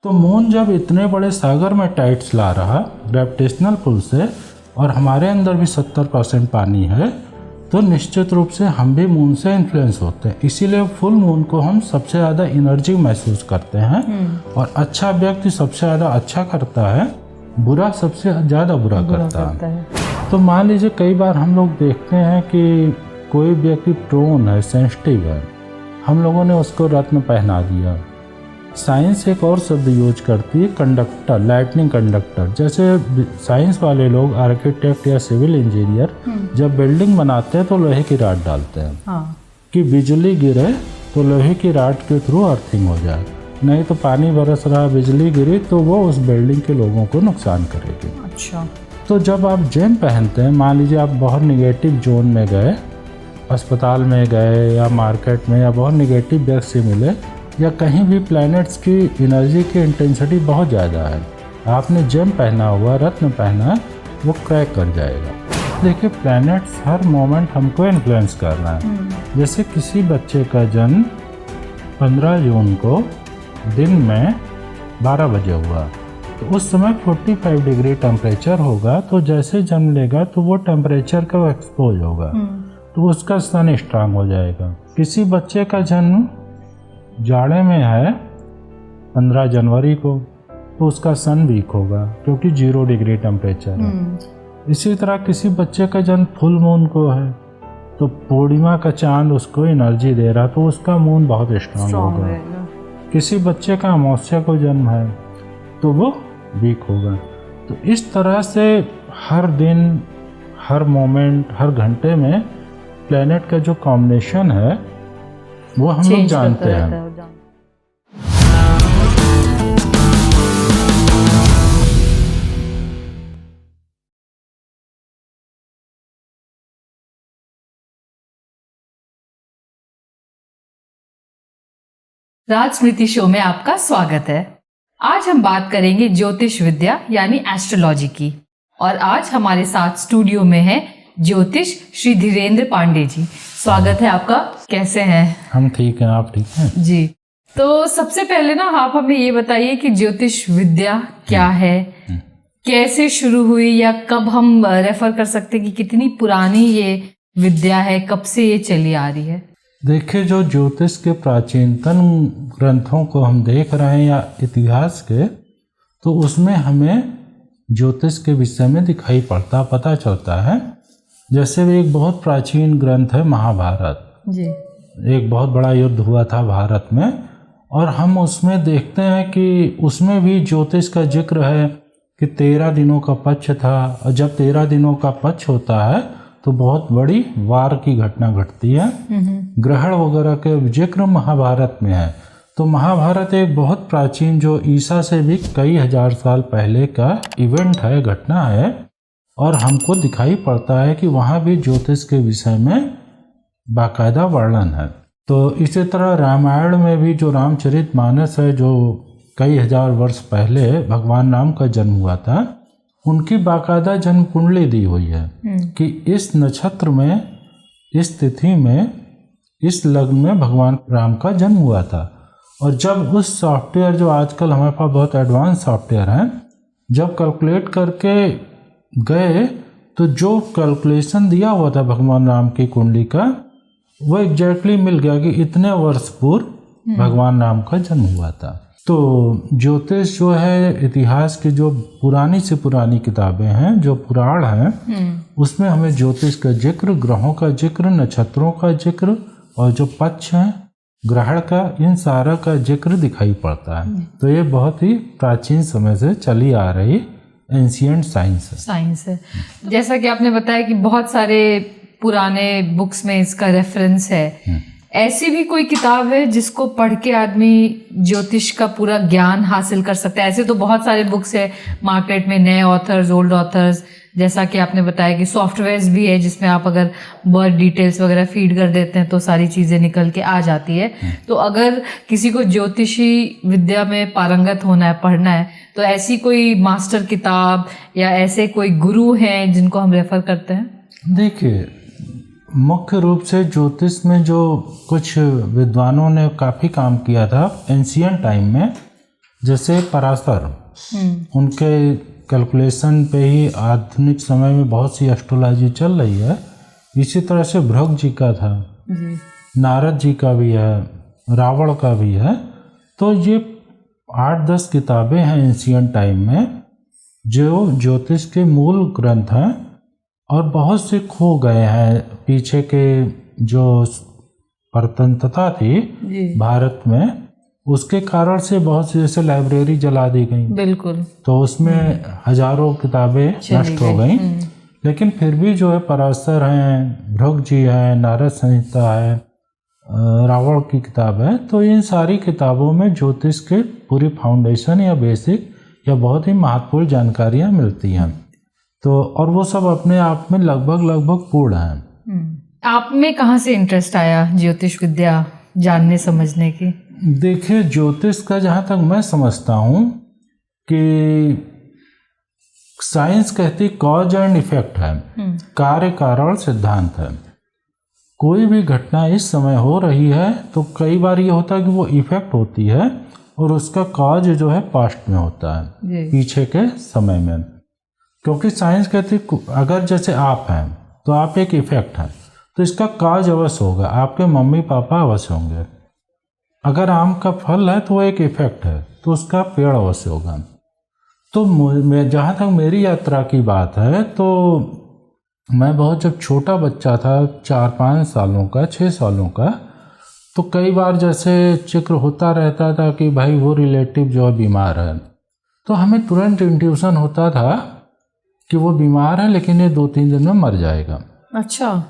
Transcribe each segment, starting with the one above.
तो मून जब इतने बड़े सागर में टाइड्स ला रहा ग्रेविटेशनल पुल से, और हमारे अंदर भी 70% पानी है, तो निश्चित रूप से हम भी मून से इन्फ्लुएंस होते हैं। इसीलिए फुल मून को हम सबसे ज़्यादा एनर्जी महसूस करते हैं, और अच्छा व्यक्ति सबसे ज़्यादा अच्छा करता है, बुरा सबसे ज़्यादा बुरा करता है। तो मान लीजिए कई बार हम लोग देखते हैं कि कोई व्यक्ति प्रोन है, सेंसिटिव है, हम लोगों ने उसको रत्न पहना दिया। साइंस एक और शब्द यूज करती है, कंडक्टर, लाइटनिंग कंडक्टर। जैसे साइंस वाले लोग, आर्किटेक्ट या सिविल इंजीनियर, जब बिल्डिंग बनाते हैं तो लोहे की राड डालते हैं कि बिजली गिरे तो लोहे की राड के थ्रू अर्थिंग हो जाए, नहीं तो पानी बरस रहा, बिजली गिरी तो वो उस बिल्डिंग के लोगों को नुकसान करेगी। अच्छा। तो जब आप जेम पहनते हैं, मान लीजिए आप बहुत निगेटिव जोन में गए, अस्पताल में गए या मार्केट में, या बहुत निगेटिव व्यक्ति से मिले, या कहीं भी प्लैनेट्स की एनर्जी की इंटेंसिटी बहुत ज़्यादा है, आपने जेम पहना हुआ, रत्न पहना, वो क्रैक कर जाएगा। देखिए प्लैनेट्स हर मोमेंट हमको इन्फ्लुएंस कर रहा है। जैसे किसी बच्चे का जन्म 15 जून को दिन में 12 बजे हुआ, तो उस समय 45 डिग्री टेम्परेचर होगा, तो जैसे जन्म लेगा तो वो टेम्परेचर का एक्सपोज होगा, तो उसका सन स्ट्रांग हो जाएगा। किसी बच्चे का जन्म जाड़े में है 15 जनवरी को, तो उसका सन वीक होगा क्योंकि 0 डिग्री टेम्परेचर है। इसी तरह किसी बच्चे का जन्म फुल मून को है, तो पूर्णिमा का चांद उसको एनर्जी दे रहा, तो उसका मून बहुत स्ट्रांग होगा। किसी बच्चे का अमावस्या को जन्म है तो वो वीक होगा। तो इस तरह से हर दिन, हर मोमेंट, हर घंटे में प्लेनेट का जो कॉम्बिनेशन है वो हम लोग जानते हैं। राजस्मृति शो में आपका स्वागत है। आज हम बात करेंगे ज्योतिष विद्या यानी एस्ट्रोलॉजी की, और आज हमारे साथ स्टूडियो में है ज्योतिष श्री धीरेन्द्र पांडे जी। स्वागत है आपका। कैसे हैं? हम ठीक हैं, आप ठीक हैं? जी। तो सबसे पहले ना आप हमें ये बताइए कि ज्योतिष विद्या क्या है, कैसे शुरू हुई, या कब हम रेफर कर सकते हैं कि कितनी पुरानी ये विद्या है, कब से ये चली आ रही है? देखिए, जो ज्योतिष के प्राचीनतम ग्रंथों को हम देख रहे हैं या इतिहास के, तो उसमें हमें ज्योतिष के विषय में दिखाई पड़ता, पता चलता है। जैसे एक बहुत प्राचीन ग्रंथ है महाभारत जी। एक बहुत बड़ा युद्ध हुआ था भारत में, और हम उसमें देखते हैं कि उसमें भी ज्योतिष का जिक्र है कि 13 दिनों का पक्ष था, और जब 13 दिनों का पक्ष होता है तो बहुत बड़ी वार की घटना घटती है। ग्रहण वगैरह के जिक्र महाभारत में है। तो महाभारत एक बहुत प्राचीन, जो ईसा से भी कई हजार साल पहले का इवेंट है, घटना है, और हमको दिखाई पड़ता है कि वहाँ भी ज्योतिष के विषय में बाकायदा वर्णन है। तो इसी तरह रामायण में भी जो रामचरितमानस है, जो कई हजार वर्ष पहले भगवान राम का जन्म हुआ था, उनकी बाकायदा जन्म कुंडली दी हुई है कि इस नक्षत्र में, इस तिथि में, इस लग्न में भगवान राम का जन्म हुआ था। और जब उस सॉफ्टवेयर, जो आजकल हमारे पास बहुत एडवांस सॉफ्टवेयर हैं, जब कैलकुलेट करके गए, तो जो कैलकुलेशन दिया हुआ था भगवान राम की कुंडली का, वो एग्जैक्टली मिल गया कि इतने वर्ष पूर्व भगवान राम का जन्म हुआ था। तो ज्योतिष जो है, इतिहास की जो पुरानी से पुरानी किताबें हैं, जो पुराण हैं, उसमें हमें ज्योतिष का जिक्र, ग्रहों का जिक्र, नक्षत्रों का जिक्र, और जो पक्ष हैं, ग्रहण का, इन सारा का जिक्र दिखाई पड़ता है। तो ये बहुत ही प्राचीन समय से चली आ रही एंशिएंट साइंस है। जैसा कि आपने बताया कि बहुत सारे पुराने बुक्स में इसका रेफरेंस है। ऐसी भी कोई किताब है जिसको पढ़ के आदमी ज्योतिष का पूरा ज्ञान हासिल कर सकता है? ऐसे तो बहुत सारे बुक्स है मार्केट में, नए ऑथर्स, ओल्ड ऑथर्स, जैसा कि आपने बताया कि सॉफ्टवेयर्स भी है जिसमें आप अगर बर्थ डिटेल्स वगैरह फीड कर देते हैं तो सारी चीज़ें निकल के आ जाती है। तो अगर किसी को ज्योतिषी विद्या में पारंगत होना है, पढ़ना है, तो ऐसी कोई मास्टर किताब या ऐसे कोई गुरु हैं जिनको हम रेफर करते हैं? देखिए, मुख्य रूप से ज्योतिष में जो कुछ विद्वानों ने काफ़ी काम किया था एंशिएंट टाइम में, जैसे पराशर, उनके कैलकुलेशन पे ही आधुनिक समय में बहुत सी एस्ट्रोलॉजी चल रही है। इसी तरह से भृग जी का था, नारद जी का भी है, रावण का भी है। तो ये 8-10 किताबें हैं एंशिएंट टाइम में जो ज्योतिष के मूल ग्रंथ हैं, और बहुत से खो गए हैं। पीछे के जो परतंत्रता थी भारत में, उसके कारण से बहुत सी जैसे लाइब्रेरी जला दी गई, बिल्कुल, तो उसमें हजारों किताबें नष्ट हो गई। लेकिन फिर भी जो है पराशर हैं, भृग जी हैं, नारद संहिता है, रावण की किताब है, तो इन सारी किताबों में ज्योतिष के पूरी फाउंडेशन या बेसिक या बहुत ही महत्वपूर्ण जानकारियाँ मिलती हैं। तो और वो सब अपने आप में लगभग पूर्ण हैं। आप में कहाँ से इंटरेस्ट आया ज्योतिष विद्या जानने समझने की? देखिए, ज्योतिष का जहाँ तक मैं समझता हूँ कि साइंस कहती कॉज एंड इफेक्ट है, कार्य कारण सिद्धांत है। कोई भी घटना इस समय हो रही है तो कई बार ये होता है कि वो इफेक्ट होती है और उसका कॉज जो है पास्ट में होता है, पीछे के समय में। क्योंकि साइंस कहती अगर जैसे आप हैं तो आप एक इफेक्ट हैं, तो इसका कॉज अवश्य होगा, आपके मम्मी पापा अवश्य होंगे। अगर आम का फल है तो वो एक इफेक्ट है, तो उसका पेड़ अवश्य होगा। तो मैं जहाँ तक मेरी यात्रा की बात है, तो मैं बहुत जब छोटा बच्चा था, 4-5 सालों का, 6 सालों का, तो कई बार जैसे जिक्र होता रहता था कि भाई वो रिलेटिव जो है बीमार है, तो हमें तुरंत इंट्यूशन होता था कि वो बीमार है लेकिन ये 2-3 दिन में मर जाएगा। अच्छा,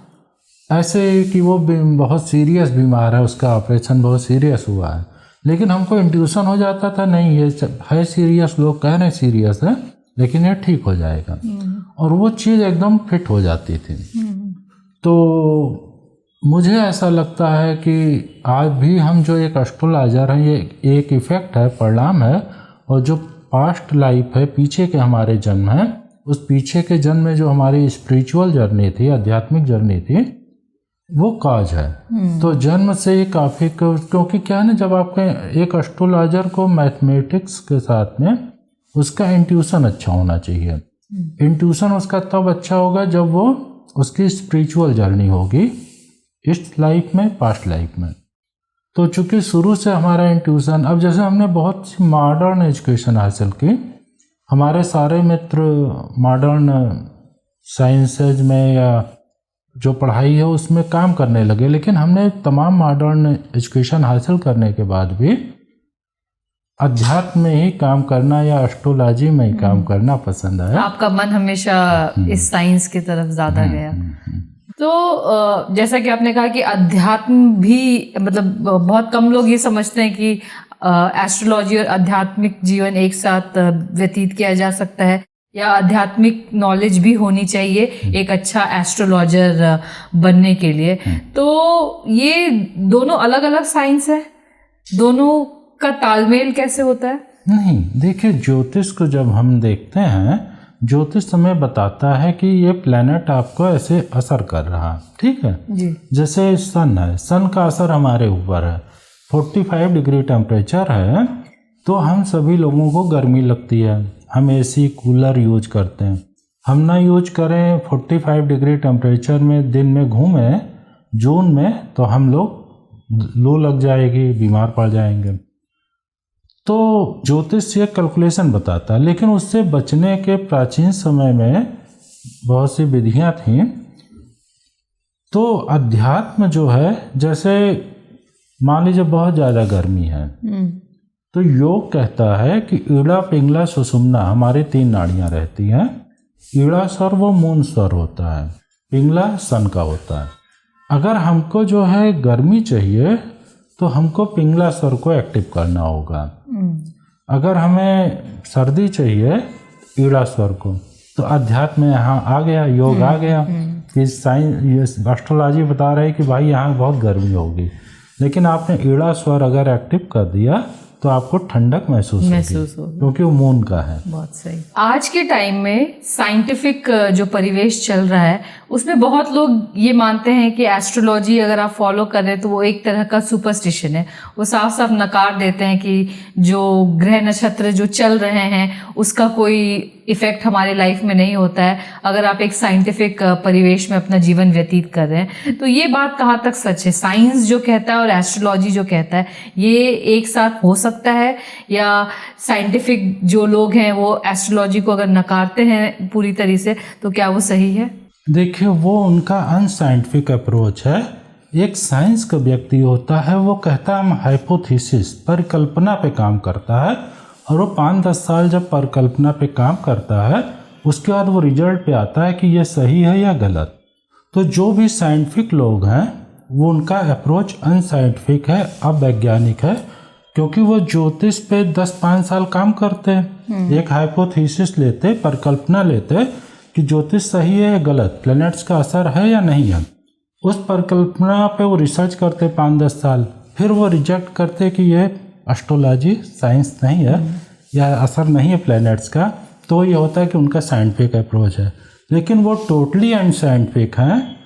ऐसे कि वो बहुत सीरियस बीमार है, उसका ऑपरेशन बहुत सीरियस हुआ है, लेकिन हमको इंट्यूशन हो जाता था नहीं ये है सीरियस, लोग कह रहे हैं सीरियस है लेकिन ये ठीक हो जाएगा, और वो चीज़ एकदम फिट हो जाती थी। तो मुझे ऐसा लगता है कि आज भी हम जो एक एस्ट्रोलॉजर हैं, ये एक इफेक्ट है, परिणाम है, और जो पास्ट लाइफ है, पीछे के हमारे जन्म हैं, उस पीछे के जन्म में जो हमारी स्पिरिचुअल जर्नी थी, आध्यात्मिक जर्नी थी, वो काज है। तो जन्म से ही काफ़ी, क्योंकि क्या है ना, जब आपके एक एस्ट्रोलॉजर को मैथमेटिक्स के साथ में उसका इंट्यूशन अच्छा होना चाहिए। इंट्यूशन उसका तब अच्छा होगा जब वो उसकी स्पिरिचुअल जर्नी होगी, इस लाइफ में, पास्ट लाइफ में। तो चूंकि शुरू से हमारा इंट्यूशन, अब जैसे हमने बहुत सी मॉडर्न एजुकेशन हासिल की, हमारे सारे मित्र मॉडर्न साइंसेज में या जो पढ़ाई है उसमें काम करने लगे, लेकिन हमने तमाम मॉडर्न एजुकेशन हासिल करने के बाद भी अध्यात्म में ही काम करना या एस्ट्रोलॉजी में ही काम करना पसंद है। आपका मन हमेशा इस साइंस की तरफ ज्यादा गया। तो जैसा कि आपने कहा कि अध्यात्म भी, मतलब बहुत कम लोग ये समझते हैं कि एस्ट्रोलॉजी और आध्यात्मिक जीवन एक साथ व्यतीत किया जा सकता है, या आध्यात्मिक नॉलेज भी होनी चाहिए एक अच्छा एस्ट्रोलॉजर बनने के लिए। तो ये दोनों अलग अलग साइंस है, दोनों का तालमेल कैसे होता है? नहीं, देखिए, ज्योतिष को जब हम देखते हैं, ज्योतिष हमें बताता है कि ये प्लेनेट आपको ऐसे असर कर रहा, ठीक है जी। जैसे सन है, सन का असर हमारे ऊपर है, 45 डिग्री टेम्परेचर है, तो हम सभी लोगों को गर्मी लगती है, हम एसी कूलर यूज करते हैं। हम ना यूज करें 45 डिग्री टेम्परेचर में, दिन में घूमें जून में, तो हम लोग लू लग जाएगी, बीमार पड़ जाएंगे। तो ज्योतिष ये कैलकुलेशन बताता है, लेकिन उससे बचने के प्राचीन समय में बहुत सी विधियां थीं। तो अध्यात्म जो है, जैसे मान लीजिए बहुत ज़्यादा गर्मी है, तो योग कहता है कि ईड़ा पिंगला सुषुम्ना हमारी 3 नाड़ियाँ रहती हैं। ईड़ा स्वर वो मून स्वर होता है, पिंगला सन का होता है। अगर हमको जो है गर्मी चाहिए तो हमको पिंगला स्वर को एक्टिव करना होगा। अगर हमें सर्दी चाहिए, ईड़ा स्वर को। तो अध्यात्म यहाँ आ गया, योग आ गया कि साइंस, एस्ट्रोलॉजी बता रहे कि भाई यहाँ बहुत गर्मी होगी, लेकिन आपने ईड़ा स्वर अगर एक्टिव कर दिया तो आपको ठंडक महसूस होगी क्योंकि वो मून का है। बहुत सही। आज के टाइम में साइंटिफिक जो परिवेश चल रहा है उसमें बहुत लोग ये मानते हैं कि एस्ट्रोलॉजी अगर आप फॉलो कर रहे हैं तो वो एक तरह का सुपरस्टिशन है। वो साफ साफ नकार देते हैं कि जो ग्रह नक्षत्र जो चल रहे हैं उसका कोई इफेक्ट हमारे लाइफ में नहीं होता है अगर आप एक साइंटिफिक परिवेश में अपना जीवन व्यतीत कर रहे हैं। तो ये बात कहाँ तक सच है? साइंस जो कहता है और एस्ट्रोलॉजी जो कहता है ये एक साथ हो सकता है, या साइंटिफिक जो लोग हैं वो एस्ट्रोलॉजी को अगर नकारते हैं पूरी तरह से तो क्या वो सही है? देखिए, वो उनका अनसाइंटिफिक अप्रोच है। एक साइंस का व्यक्ति होता है, वो कहता है हम हाइपोथेसिस परिकल्पना पे काम करता है, और वो 5-10 साल जब परिकल्पना पे काम करता है उसके बाद वो रिजल्ट पे आता है कि ये सही है या गलत। तो जो भी साइंटिफिक लोग हैं वो उनका अप्रोच अनसाइंटिफिक है, अवैज्ञानिक है, क्योंकि वो ज्योतिष पे 10-5 साल काम करते हैं। एक हाइपोथेसिस लेते, परिकल्पना लेते कि ज्योतिष सही है या गलत, प्लैनेट्स का असर है या नहीं है। उस परिकल्पना पे वो रिसर्च करते 5-10 साल, फिर वो रिजेक्ट करते कि ये एस्ट्रोलॉजी साइंस नहीं है या असर नहीं है प्लैनेट्स का। तो ये होता है कि उनका साइंटिफिक अप्रोच है, लेकिन वो टोटली अनसाइंटिफिक हैं।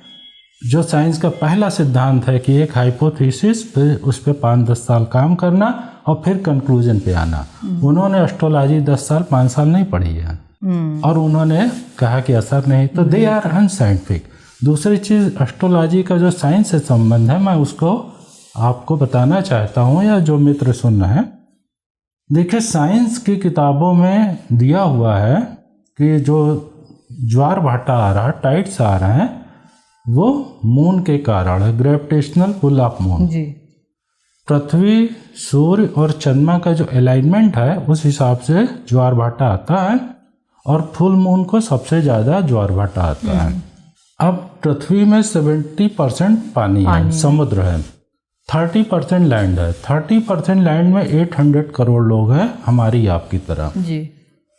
जो साइंस का पहला सिद्धांत है कि एक हाइपोथेसिस पे उस पर 5-10 साल काम करना और फिर कंक्लूजन पे आना। उन्होंने एस्ट्रोलॉजी 10 साल 5 साल नहीं पढ़ी है और उन्होंने कहा कि असर नहीं, तो दे आर अनसाइंटिफिक। दूसरी चीज़, एस्ट्रोलॉजी का जो साइंस से संबंध है मैं उसको आपको बताना चाहता हूँ, या जो मित्र सुन रहे हैं। देखिए, साइंस की किताबों में दिया हुआ है कि जो ज्वार भाटा आ रहा है, टाइड्स आ रहे हैं, वो मून के कारण है, ग्रेविटेशनल पुल ऑफ मून। जी। पृथ्वी, सूर्य और चंद्रमा का जो अलाइनमेंट है उस हिसाब से ज्वार भाटा आता है, और फुल मून को सबसे ज़्यादा ज्वार भाटा आता है। अब पृथ्वी में 70% पानी है, समुद्र है, 30% लैंड है। 30% लैंड में 800 करोड़ लोग हैं, हमारी आपकी तरह। जी।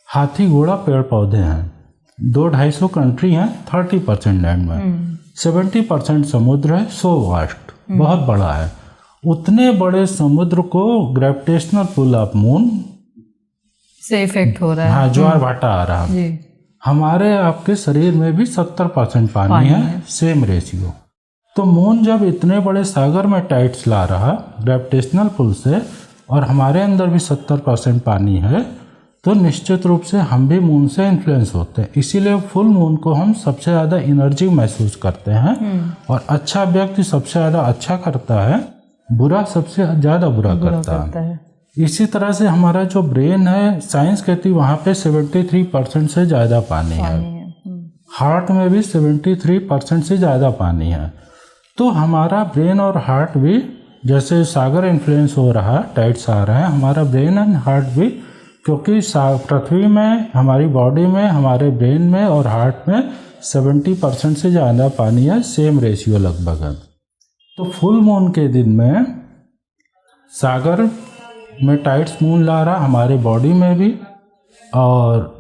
हाथी घोड़ा पेड़ पौधे हैं, 200-250 कंट्री हैं 30% लैंड में। 70% समुद्र है, सो वास्ट, बहुत बड़ा है। उतने बड़े समुद्र को ग्रेविटेशनल पुल ऑफ मून से इफेक्ट हो रहा है। हाँ, ज्वार भाटा आ रहा है। जी। हमारे आपके शरीर में भी 70% पानी है, सेम रेशियो। तो मून जब इतने बड़े सागर में टाइड्स ला रहा ग्रेविटेशनल पुल से, और हमारे अंदर भी 70% पानी है, तो निश्चित रूप से हम भी मून से इन्फ्लुएंस होते हैं। इसीलिए फुल मून को हम सबसे ज़्यादा एनर्जी महसूस करते हैं, और अच्छा व्यक्ति सबसे ज़्यादा अच्छा करता है, बुरा सबसे ज़्यादा बुरा करता है। इसी तरह से हमारा जो ब्रेन है, साइंस कहती है वहाँ पे 73% से ज़्यादा पानी है। हार्ट में भी 73% से ज़्यादा पानी है। तो हमारा ब्रेन और हार्ट भी, जैसे सागर इन्फ्लुएंस हो रहा, टाइड्स आ रहे हैं, हमारा ब्रेन एंड हार्ट भी, क्योंकि पृथ्वी में, हमारी बॉडी में, हमारे ब्रेन में और हार्ट में 70% से ज़्यादा पानी है, सेम रेशियो लगभग है। तो फुल मून के दिन में सागर में टाइड्स मून ला रहा, हमारे बॉडी में भी और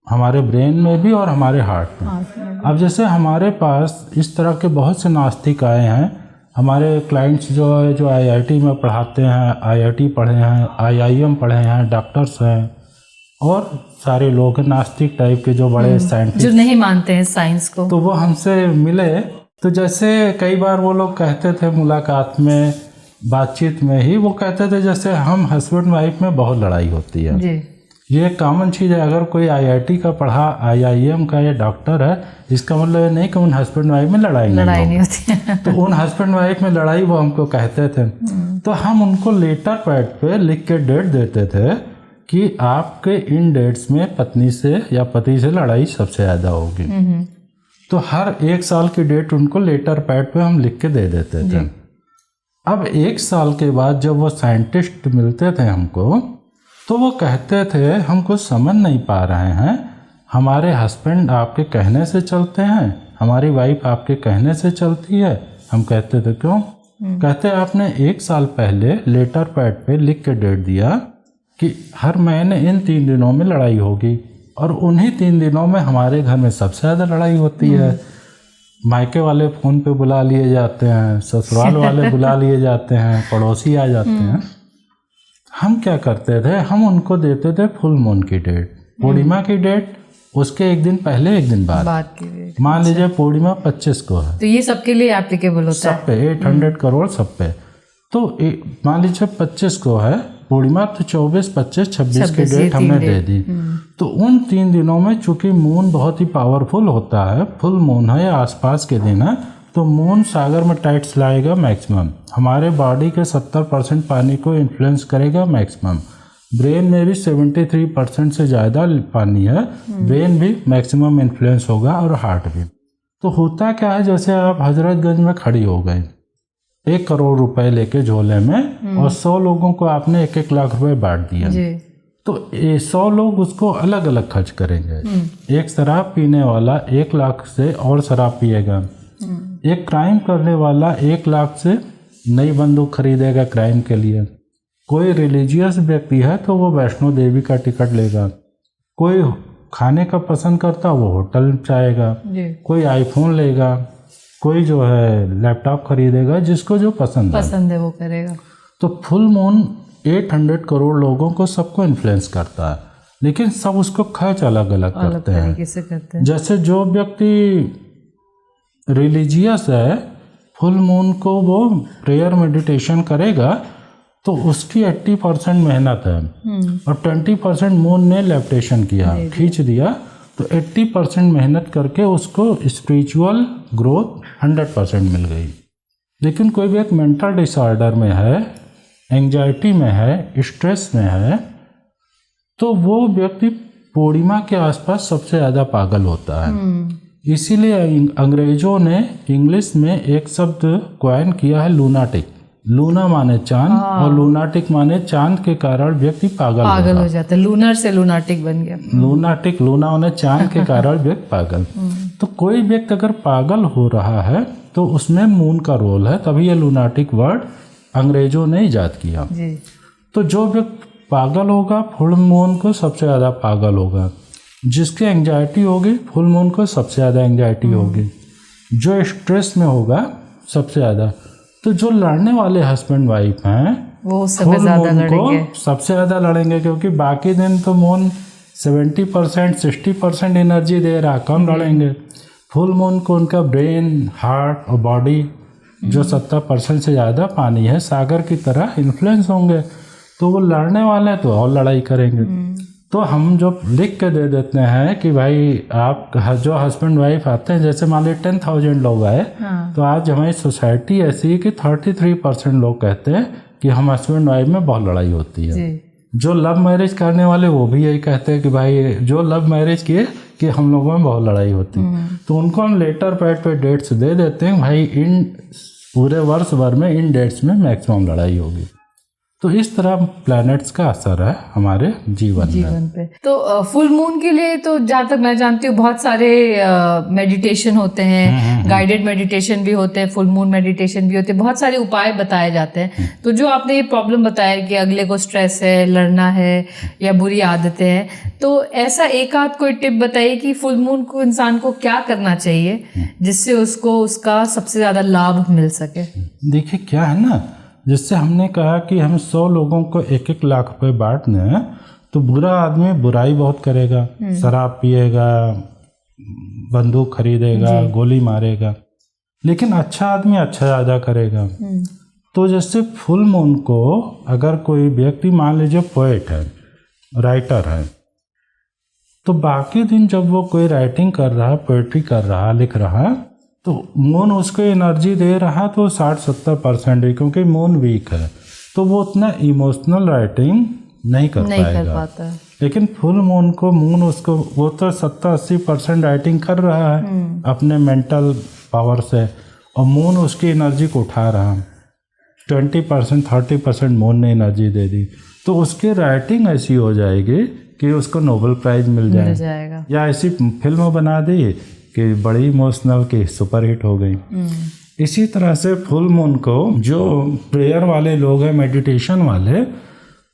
हमारे ब्रेन में भी और हमारे हार्ट में। अब जैसे हमारे पास इस तरह के बहुत से नास्तिक आए हैं, हमारे क्लाइंट्स जो है, जो IIT में पढ़ाते हैं, IIT पढ़े हैं, IIM पढ़े हैं, डॉक्टर्स हैं, और सारे लोग नास्तिक टाइप के जो बड़े साइंटिस्ट जो नहीं मानते हैं साइंस को, तो वो हमसे मिले। तो जैसे कई बार वो लोग कहते थे मुलाकात में, बातचीत में ही वो कहते थे जैसे हम हस्बैंड वाइफ में बहुत लड़ाई होती है। जी। ये एक कॉमन चीज़ है। अगर कोई IIT का पढ़ा, IIM का या डॉक्टर है, इसका मतलब ये नहीं कि उन हस्बैंड वाइफ में लड़ाई नहीं होती है। तो उन हस्बैंड वाइफ में लड़ाई वो हमको कहते थे। तो हम उनको लेटर पैड पे लिख के डेट देते थे कि आपके इन डेट्स में पत्नी से या पति से लड़ाई सबसे ज़्यादा होगी। तो हर 1 साल की डेट उनको लेटर पैड पे हम लिख के दे देते थे। अब 1 साल के बाद जब वो साइंटिस्ट मिलते थे हमको, तो वो कहते थे हम कुछ समझ नहीं पा रहे हैं, हमारे हस्बैंड आपके कहने से चलते हैं, हमारी वाइफ आपके कहने से चलती है। हम कहते थे क्यों? कहते आपने 1 साल पहले लेटर पैड पे लिख के डेट दिया कि हर महीने इन 3 दिनों में लड़ाई होगी, और उन्हीं 3 दिनों में हमारे घर में सबसे ज़्यादा लड़ाई होती है। मायके वाले फ़ोन पे बुला लिए जाते हैं, ससुराल वाले बुला लिए जाते हैं, पड़ोसी आ जाते हैं। हम क्या करते थे, हम उनको देते थे फुल मून की डेट, पूर्णिमा की डेट उसके एक दिन पहले एक दिन बाद। बात की मान लीजिए पूर्णिमा 25 को है, तो ये सबके लिए एप्लीकेबल होता सब पे 800 करोड़ सब पे। तो मान लीजिए 25 को है पूर्णिमा, तो 24, 25, 26 की डेट हमने दे दी। तो उन 3 दिनों में चूंकि मून बहुत ही पावरफुल होता है, फुल मून है या आसपास के दिन है, तो मून सागर में टाइड्स लाएगा मैक्सिमम, हमारे बॉडी के 70% पानी को इन्फ्लुएंस करेगा मैक्सिमम, ब्रेन में भी 73% से ज़्यादा पानी है, ब्रेन भी मैक्सिमम इन्फ्लुएंस होगा और हार्ट भी। तो होता क्या है, जैसे आप हजरतगंज में खड़ी हो गए 1 करोड़ रुपए लेके झोले में और 100 लोगों को आपने 1-1 लाख रुपए बांट दिया, तो 100 लोग उसको अलग अलग खर्च करेंगे। एक शराब पीने वाला 1 लाख से और शराब पिएगा, एक क्राइम करने वाला 1 लाख से नई बंदूक खरीदेगा क्राइम के लिए, कोई रिलीजियस व्यक्ति है तो वो वैष्णो देवी का टिकट लेगा, कोई खाने का पसंद करता वो होटल जाएगा, कोई आईफोन लेगा, कोई जो है लैपटॉप खरीदेगा, जिसको जो पसंद है वो करेगा। तो फुल मून 800 करोड़ लोगों को सबको इन्फ्लुएंस करता है, लेकिन सब उसको खर्च अलग अलग करते हैं। जैसे जो व्यक्ति रिलीजियस है, फुल मून को वो प्रेयर मेडिटेशन करेगा तो उसकी 80% मेहनत है और 20% मून ने लेविटेशन किया, खींच दिया, तो 80% मेहनत करके उसको स्पिरिचुअल ग्रोथ 100% मिल गई। लेकिन कोई भी एक मेंटल डिसऑर्डर में है, एंजाइटी में है, स्ट्रेस में है, तो वो व्यक्ति पूर्णिमा के आसपास सबसे ज़्यादा पागल होता है। इसीलिए अंग्रेजों ने इंग्लिश में एक शब्द कॉइन किया है, लूनाटिक। लूना माने चांद और लूनाटिक माने चांद के कारण व्यक्ति पागल हो जाता है। लूनर से लूनाटिक बन गया। लूनाटिक, लूना माने चांद के कारण व्यक्ति पागल। तो कोई व्यक्ति अगर पागल हो रहा है तो उसमें मून का रोल है, तभी ये लूनाटिक वर्ड अंग्रेजों ने इजाद किया। तो जो व्यक्ति पागल होगा फुल मून को सबसे ज़्यादा पागल होगा, जिसकी एंजाइटी होगी फुल मून को सबसे ज़्यादा एंजाइटी होगी, जो स्ट्रेस में होगा सबसे ज़्यादा। तो जो लड़ने वाले हस्बैंड वाइफ हैं वो सबसे ज़्यादा लड़ेंगे, सबसे ज़्यादा लड़ेंगे, क्योंकि बाकी दिन तो मून 70% 60% एनर्जी दे रहा, कम लड़ेंगे। फुल मून को उनका ब्रेन, हार्ट और बॉडी जो 70% से ज़्यादा पानी है, सागर की तरह इन्फ्लुएंस होंगे, तो वो लड़ने वाले तो और लड़ाई करेंगे। तो हम जो लिख के दे देते हैं कि भाई आप जो हस्बैंड वाइफ आते हैं, जैसे मान लीजिए 10,000 लोग आए, तो आज हमारी सोसाइटी ऐसी है कि 33% लोग कहते हैं कि हम हस्बैंड वाइफ में बहुत लड़ाई होती है। जो लव मैरिज करने वाले वो भी यही कहते हैं कि भाई जो लव मैरिज किए कि हम लोगों में बहुत लड़ाई होती है। तो उनको हम लेटर पैड पे डेट्स दे देते हैं, भाई इन पूरे वर्ष भर में इन डेट्स में मैक्सिमम लड़ाई होगी। तो इस तरह प्लैनेट्स का असर है हमारे जीवन पे। तो फुल मून के लिए तो जहाँ तक मैं जानती हूँ बहुत सारे मेडिटेशन होते हैं, गाइडेड मेडिटेशन भी होते हैं, फुल मून मेडिटेशन भी होते हैं, बहुत सारे उपाय बताए जाते हैं। तो जो आपने ये प्रॉब्लम बताया कि अगले को स्ट्रेस है, लड़ना है या बुरी आदतें हैं, तो ऐसा एक आध कोई टिप बताइए कि फुल मून को इंसान को क्या करना चाहिए जिससे उसको उसका सबसे ज़्यादा लाभ मिल सके। देखिए क्या है ना, जिससे हमने कहा कि हम 100 लोगों को 1-1 लाख रुपए बांटने हैं, तो बुरा आदमी बुराई बहुत करेगा, शराब पिएगा, बंदूक खरीदेगा, गोली मारेगा, लेकिन अच्छा आदमी अच्छा ज़्यादा करेगा। तो जैसे फुल मून को अगर कोई व्यक्ति मान लीजिए पोएट है, राइटर है, तो बाकी दिन जब वो कोई राइटिंग कर रहा, पोएट्री कर रहा, लिख रहा, तो मून उसको एनर्जी दे रहा तो 60-70% है, क्योंकि मून वीक है तो वो उतना इमोशनल राइटिंग नहीं कर पाता। लेकिन फुल मून को मून उसको वो तो 70-80% राइटिंग कर रहा है अपने मेंटल पावर से, और मून उसकी एनर्जी को उठा रहा, 20%-30% मून ने एनर्जी दे दी, तो उसकी राइटिंग ऐसी हो जाएगी कि उसको नोबेल प्राइज मिल जाएगा, या ऐसी फिल्म बना दी कि बड़ी इमोशनल की सुपरहिट हो गई। इसी तरह से फुल मून को जो प्रेयर वाले लोग हैं, मेडिटेशन वाले,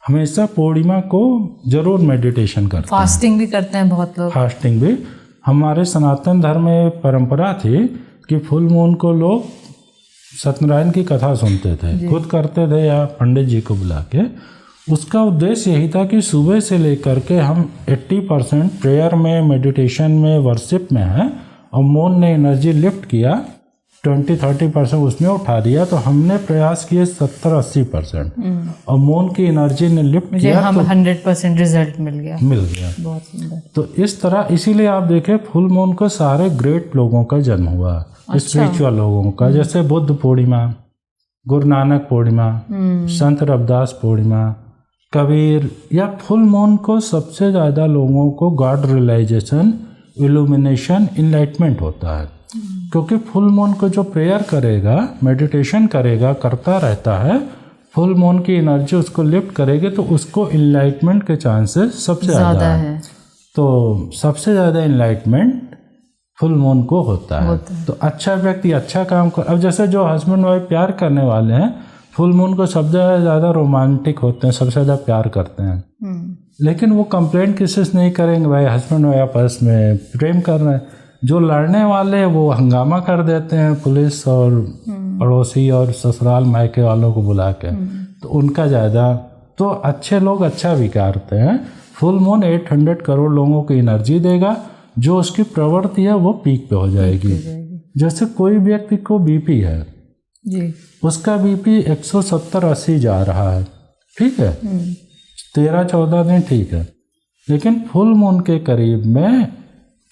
हमेशा पूर्णिमा को जरूर मेडिटेशन करते हैं, फास्टिंग भी करते हैं बहुत लोग। फास्टिंग भी हमारे सनातन धर्म में परंपरा थी कि फुल मून को लोग सत्यनारायण की कथा सुनते थे, खुद करते थे या पंडित जी को बुला के, उसका उद्देश्य यही था कि सुबह से लेकर के हम 80% प्रेयर में, मेडिटेशन में, वर्शिप में हैं, और मून ने एनर्जी लिफ्ट किया, 20-30% उसने उठा दिया, तो हमने प्रयास किए 70-80%, और मून की एनर्जी ने लिफ्ट किया, हम 100% रिजल्ट मिल गया। बहुत सुंदर। तो इस तरह, इसीलिए आप देखें फुल मून को सारे ग्रेट लोगों का जन्म हुआ, स्पिरिचुअल लोगों का, जैसे बुद्ध पूर्णिमा, गुरु नानक पूर्णिमा, संत रविदास पूर्णिमा, कबीर, या फुल मून को सबसे ज़्यादा लोगों को गॉड रियलाइजेशन, इल्यूमिनेशन, इनलाइटमेंट होता है, क्योंकि फुल मून को जो प्रेयर करेगा, मेडिटेशन करेगा, करता रहता है, फुल मून की एनर्जी उसको लिफ्ट करेगी, तो उसको इनलाइटमेंट के चांसेस सबसे ज़्यादा है। तो सबसे ज़्यादा इनलाइटमेंट फुल मून को होता है। तो अच्छा व्यक्ति अच्छा काम कर, अब जैसे जो हस्बैंड वाइफ प्यार करने वाले हैं, फुल मून को सबसे ज़्यादा रोमांटिक होते हैं, सबसे ज़्यादा प्यार करते हैं, लेकिन वो कंप्लेंट किसी से नहीं करेंगे, भाई हस्बैंड वाइफ आपस में प्रेम कर रहे हैं। जो लड़ने वाले वो हंगामा कर देते हैं, पुलिस और पड़ोसी और ससुराल मायके वालों को बुला के, तो उनका ज़्यादा। तो अच्छे लोग अच्छा भी करते हैं। फुल मून 800 करोड़ लोगों को एनर्जी देगा, जो उसकी प्रवृत्ति है वो पीक पे हो जाएगी। जैसे कोई व्यक्ति को बीपी है जी, उसका बीपी 170-80 जा रहा है, ठीक है, 13-14 दिन ठीक है, लेकिन फुल मून के करीब में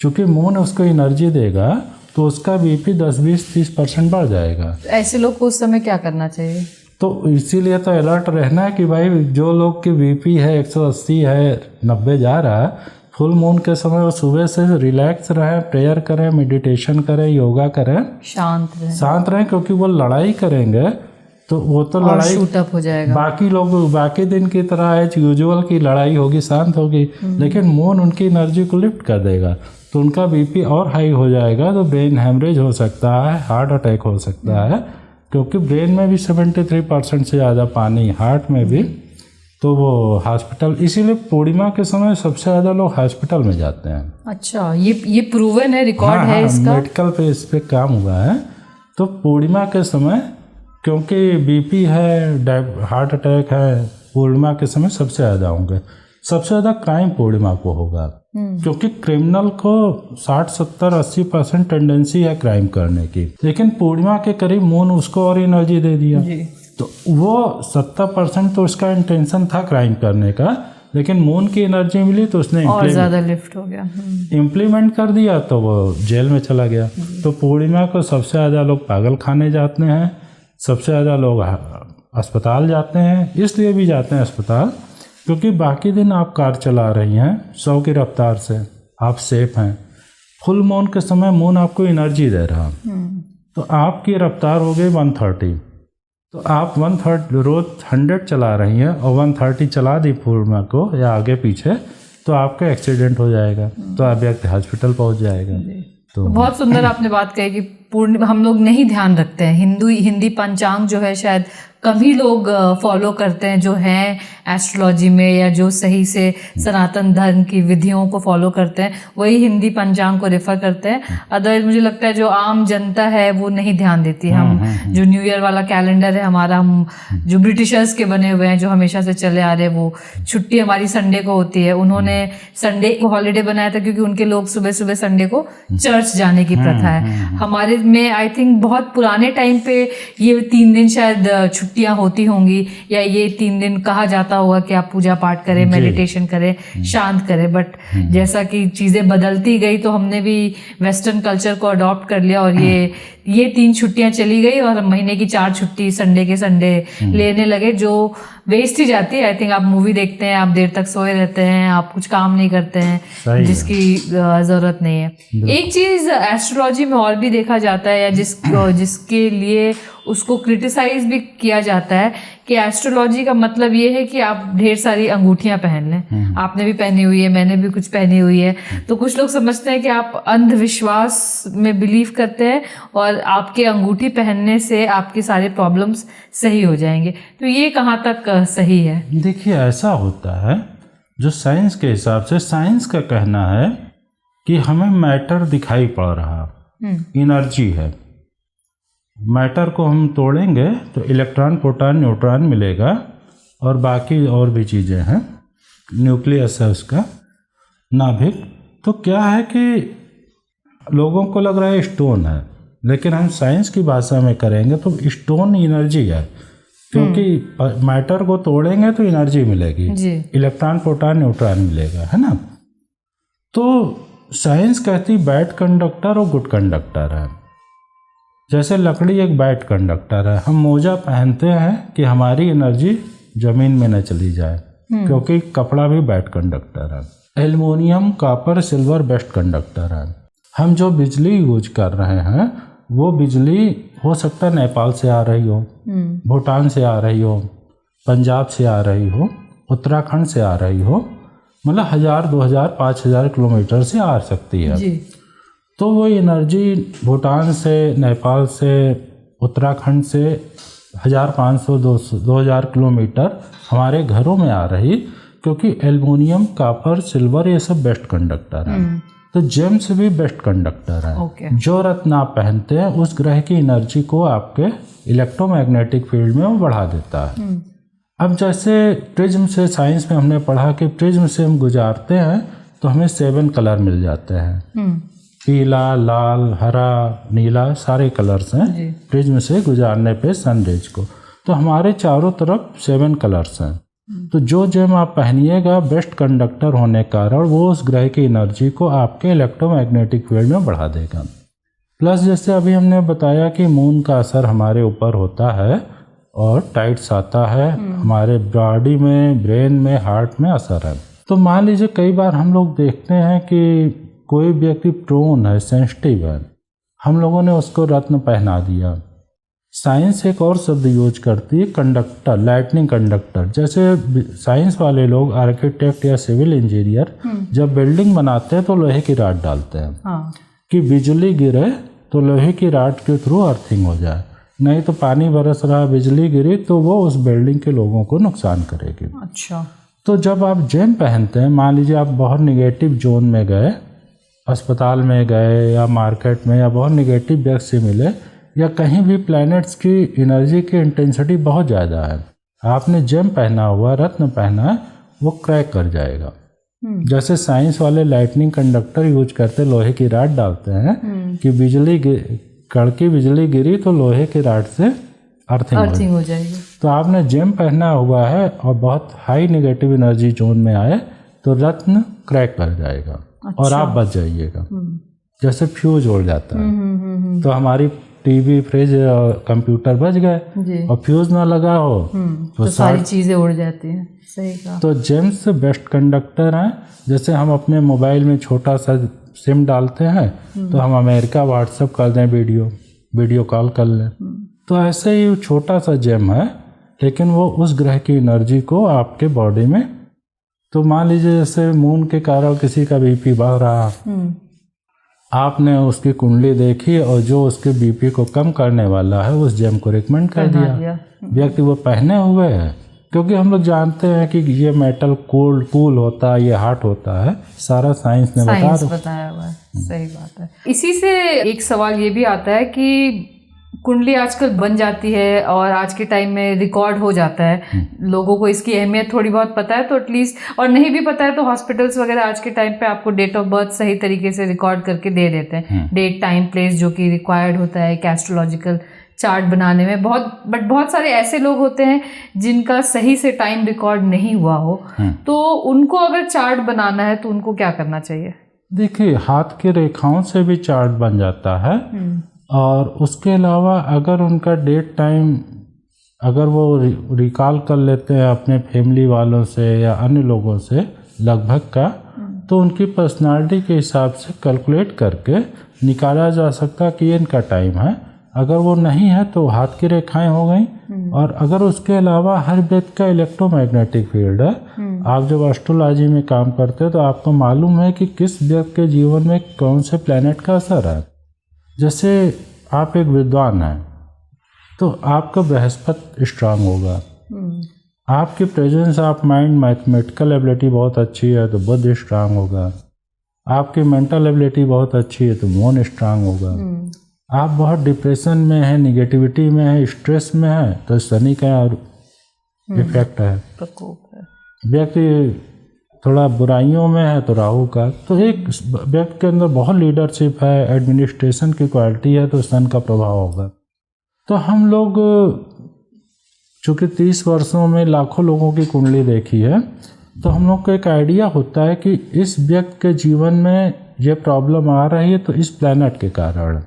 चूंकि मून उसको एनर्जी देगा, तो उसका बीपी 10-20-30% बढ़ जाएगा। ऐसे लोग को उस समय क्या करना चाहिए? तो इसीलिए तो अलर्ट रहना है कि भाई जो लोग की बीपी है 180 है, 90 जा रहा है, फुल मून के समय वो सुबह से रिलैक्स रहें, प्रेयर करें, मेडिटेशन करें, योगा करें, शांत रहें, क्योंकि वो लड़ाई करेंगे तो वो तो लड़ाई शूट अप हो जाएगा। बाकी लोग बाकी दिन की तरह एज यूजुअल की लड़ाई होगी, शांत होगी, लेकिन मून उनकी एनर्जी को लिफ्ट कर देगा, तो उनका बीपी और हाई हो जाएगा, तो ब्रेन हैमरेज हो सकता है, हार्ट अटैक हो सकता है, क्योंकि ब्रेन में भी 73% से ज़्यादा पानी, हार्ट में भी, तो वो हॉस्पिटल, इसीलिए पूर्णिमा के समय सबसे ज़्यादा लोग हॉस्पिटल में जाते हैं। अच्छा, ये प्रूवन है, रिकॉर्ड है इसका, मेडिकल पे इस पे काम हुआ है। तो पूर्णिमा के समय क्योंकि बीपी है, हार्ट अटैक है, पूर्णिमा के समय सबसे ज़्यादा होंगे। सबसे ज़्यादा क्राइम पूर्णिमा को होगा, क्योंकि क्रिमिनल को 60-70-80% टेंडेंसी है क्राइम करने की, लेकिन पूर्णिमा के करीब मून उसको और एनर्जी दे दिया, तो वो 70% तो उसका इंटेंशन था क्राइम करने का, लेकिन मून की एनर्जी मिली तो उसने और ज़्यादा लिफ्ट हो गया, इम्प्लीमेंट कर दिया, तो वो जेल में चला गया। तो पूर्णिमा को सबसे ज़्यादा लोग पागल खाने जाते हैं, सबसे ज़्यादा लोग अस्पताल जाते हैं, इसलिए भी जाते हैं अस्पताल क्योंकि बाकी दिन आप कार चला रही हैं 100 की रफ्तार से, आप सेफ हैं। फुल मून के समय मून आपको एनर्जी दे रहा, तो आपकी रफ्तार हो गई 130, तो आप 130 रोज 100 चला रही हैं और 130 चला दी पूर्णिमा को या आगे पीछे, तो आपका एक्सीडेंट हो जाएगा, तो आप व्यक्ति हॉस्पिटल पहुंच जाएगा। तो बहुत सुंदर आपने बात कही कि पूर्णिमा हम लोग नहीं ध्यान रखते हैं, हिंदी पंचांग जो है शायद कम ही लोग फॉलो करते हैं, जो हैं एस्ट्रोलॉजी में या जो सही से सनातन धर्म की विधियों को फॉलो करते हैं, वही हिंदी पंचांग को रेफर करते हैं। अदरवाइज मुझे लगता है जो आम जनता है वो नहीं ध्यान देती है। हम जो न्यू ईयर वाला कैलेंडर है हमारा, हम जो ब्रिटिशर्स के बने हुए हैं, जो हमेशा से चले आ रहे हैं, वो छुट्टी हमारी संडे को होती है। उन्होंने संडे को हॉलीडे बनाया था क्योंकि उनके लोग सुबह सुबह संडे को चर्च जाने की प्रथा है। हमारे में आई थिंक बहुत पुराने टाइम पे ये 3 दिन शायद छुट्टियां होती होंगी, या ये 3 दिन कहा जाता होगा कि आप पूजा पाठ करें, मेडिटेशन करें, शांत करें। बट जैसा कि चीजें बदलती गई तो हमने भी वेस्टर्न कल्चर को अडॉप्ट कर लिया और ये 3 छुट्टियां चली गई और महीने की 4 छुट्टी संडे के संडे लेने लगे, जो वेस्ट ही जाती है। आई थिंक आप मूवी देखते हैं, आप देर तक सोए रहते हैं, आप कुछ काम नहीं करते हैं जिसकी जरूरत नहीं है। एक चीज एस्ट्रोलॉजी में और भी देखा जाता है, या जिसके लिए उसको क्रिटिसाइज भी किया जाता है कि एस्ट्रोलॉजी का मतलब ये है कि आप ढेर सारी अंगूठियां पहन लें। आपने भी पहनी हुई है, मैंने भी कुछ पहनी हुई है, तो कुछ लोग समझते हैं कि आप अंधविश्वास में बिलीव करते हैं और आपके अंगूठी पहनने से आपके सारे प्रॉब्लम्स सही हो जाएंगे। तो ये कहाँ तक सही है? देखिए, ऐसा होता है जो साइंस के हिसाब से, साइंस का कहना है कि हमें मैटर दिखाई पड़ रहा, एनर्जी है। मैटर को हम तोड़ेंगे तो इलेक्ट्रॉन, प्रोटॉन, न्यूट्रॉन मिलेगा और बाकी और भी चीज़ें हैं, न्यूक्लियस है उसका, नाभिक। तो क्या है कि लोगों को लग रहा है स्टोन है, लेकिन हम साइंस की भाषा में करेंगे तो स्टोन एनर्जी है, क्योंकि मैटर को तोड़ेंगे तो एनर्जी मिलेगी, इलेक्ट्रॉन प्रोटॉन न्यूट्रॉन मिलेगा, है ना। तो साइंस कहती बैड कंडक्टर और गुड कंडक्टर है। जैसे लकड़ी एक बैड कंडक्टर है, हम मोजा पहनते हैं कि हमारी एनर्जी जमीन में न चली जाए, क्योंकि कपड़ा भी बैड कंडक्टर है। Aluminium, copper, silver best conductor है। हम जो बिजली यूज कर रहे हैं वो बिजली हो सकता है नेपाल से आ रही हो, भूटान से आ रही हो, पंजाब से आ रही हो, उत्तराखंड से आ रही हो, मतलब 1000, 2000, 5000 किलोमीटर से आ सकती है जी। तो वो एनर्जी भूटान से, नेपाल से, उत्तराखंड से 1500, 2000 किलोमीटर हमारे घरों में आ रही, क्योंकि एल्युमिनियम, कॉपर, सिल्वर ये सब बेस्ट कंडक्टर है। तो जेम्स भी बेस्ट कंडक्टर है। जो रत्न आप पहनते हैं उस ग्रह की एनर्जी को आपके इलेक्ट्रोमैग्नेटिक फील्ड में वो बढ़ा देता है। अब जैसे प्रिज्म से, साइंस में हमने पढ़ा कि प्रिज्म से हम गुजारते हैं तो हमें 7 कलर मिल जाते हैं, पीला, लाल, हरा, नीला, सारे कलर्स हैं प्रिज्म से गुजारने पे सनरेज को। तो हमारे चारों तरफ 7 कलर्स हैं। तो जो जेम आप पहनिएगा बेस्ट कंडक्टर होने के कारण वो उस ग्रह की एनर्जी को आपके इलेक्ट्रोमैग्नेटिक फील्ड में बढ़ा देगा। प्लस जैसे अभी हमने बताया कि मून का असर हमारे ऊपर होता है और टाइट्स आता है, हमारे बॉडी में, ब्रेन में, हार्ट में असर है। तो मान लीजिए कई बार हम लोग देखते हैं कि कोई व्यक्ति प्रोन है, सेंसिटिव है, हम लोगों ने उसको रत्न पहना दिया। साइंस एक और शब्द यूज करती है, कंडक्टर, लाइटनिंग कंडक्टर। जैसे साइंस वाले लोग, आर्किटेक्ट या सिविल इंजीनियर, जब बिल्डिंग बनाते हैं तो लोहे की राड डालते हैं कि बिजली गिरे तो लोहे की राड के थ्रू अर्थिंग हो जाए, नहीं तो पानी बरस रहा, बिजली गिरी तो वो उस बिल्डिंग के लोगों को नुकसान करेगी। अच्छा। तो जब आप जेम पहनते हैं, मान लीजिए आप बहुत निगेटिव जोन में गए, अस्पताल में गए या मार्केट में, या बहुत निगेटिव व्यक्ति से मिले, या कहीं भी प्लैनेट्स की एनर्जी की इंटेंसिटी बहुत ज़्यादा है, आपने जेम पहना हुआ, रत्न पहना है, वो क्रैक कर जाएगा। जैसे साइंस वाले लाइटनिंग कंडक्टर यूज करते, लोहे की राड डालते हैं कि बिजली कड़की बिजली गिरी तो लोहे की राड से अर्थिंग हो जाएगी। तो आपने जेम पहना हुआ है और बहुत हाई नेगेटिव एनर्जी जोन में आए तो रत्न क्रैक कर जाएगा। अच्छा। और आप बच जाइएगा। जैसे फ्यूज उड़ जाता है तो हमारी टीवी, फ्रिज और कंप्यूटर बच गए, और फ्यूज ना लगा हो तो सारी चीजें उड़ जाती हैं। सही कहा। तो जेम्स बेस्ट कंडक्टर हैं। जैसे हम अपने मोबाइल में छोटा सा सिम डालते हैं तो हम अमेरिका व्हाट्सएप कर दें, वीडियो कॉल कर लें, तो ऐसे ही छोटा सा जेम है, लेकिन वो उस ग्रह की एनर्जी को आपके बॉडी में, तो मान लीजिए जैसे मून के कारण किसी का बीपी बढ़ रहा, आपने उसकी कुंडली देखी और जो उसके बीपी को कम करने वाला है उस जेम को रिकमेंड कर दिया, व्यक्ति वो पहने हुए है, क्योंकि हम लोग जानते हैं कि ये मेटल कूल होता है, ये हॉट होता है, सारा साइंस ने बताया हुआ है। सही बात है। इसी से एक सवाल ये भी आता है कि कुंडली आजकल बन जाती है और आज के टाइम में रिकॉर्ड हो जाता है, लोगों को इसकी अहमियत थोड़ी बहुत पता है तो एटलीस्ट, और नहीं भी पता है तो हॉस्पिटल्स वगैरह आज के टाइम पे आपको डेट ऑफ बर्थ सही तरीके से रिकॉर्ड करके दे देते हैं, डेट, टाइम, प्लेस जो कि रिक्वायर्ड होता है एस्ट्रोलॉजिकल चार्ट बनाने में। बहुत सारे ऐसे लोग होते हैं जिनका सही से टाइम रिकॉर्ड नहीं हुआ हो, तो उनको अगर चार्ट बनाना है तो उनको क्या करना चाहिए? देखिए, हाथ की रेखाओं से भी चार्ट बन जाता है, और उसके अलावा अगर उनका डेट टाइम अगर वो रिकॉल कर लेते हैं अपने फैमिली वालों से या अन्य लोगों से लगभग का, तो उनकी पर्सनालिटी के हिसाब से कैलकुलेट करके निकाला जा सकता कि ये इनका टाइम है। अगर वो नहीं है तो हाथ की रेखाएं हो गई। और अगर उसके अलावा हर व्यक्ति का इलेक्ट्रोमैग्नेटिक फील्ड है, आप जब एस्ट्रोलॉजी में काम करते हैं तो आपको मालूम है कि किस व्यक्ति के जीवन में कौन से प्लैनेट का असर है। जैसे आप एक विद्वान हैं तो आपका बृहस्पति स्ट्रांग होगा, आपकी presence of mind, mathematical ability बहुत अच्छी है तो बुध स्ट्रांग होगा, आपकी मेंटल एबिलिटी बहुत अच्छी है तो मून स्ट्रांग होगा, आप बहुत डिप्रेशन में हैं, निगेटिविटी में हैं, स्ट्रेस में हैं तो शनि का इफेक्ट है, प्रकोप है। व्यक्ति थोड़ा बुराइयों में है तो राहु का, तो एक व्यक्ति के अंदर बहुत लीडरशिप है, एडमिनिस्ट्रेशन की क्वालिटी है, तो सन का प्रभाव होगा। तो हम लोग चूँकि 30 वर्षों में लाखों लोगों की कुंडली देखी है, तो हम लोग को एक आइडिया होता है कि इस व्यक्ति के जीवन में ये प्रॉब्लम आ रही है तो इस प्लैनेट के कारण,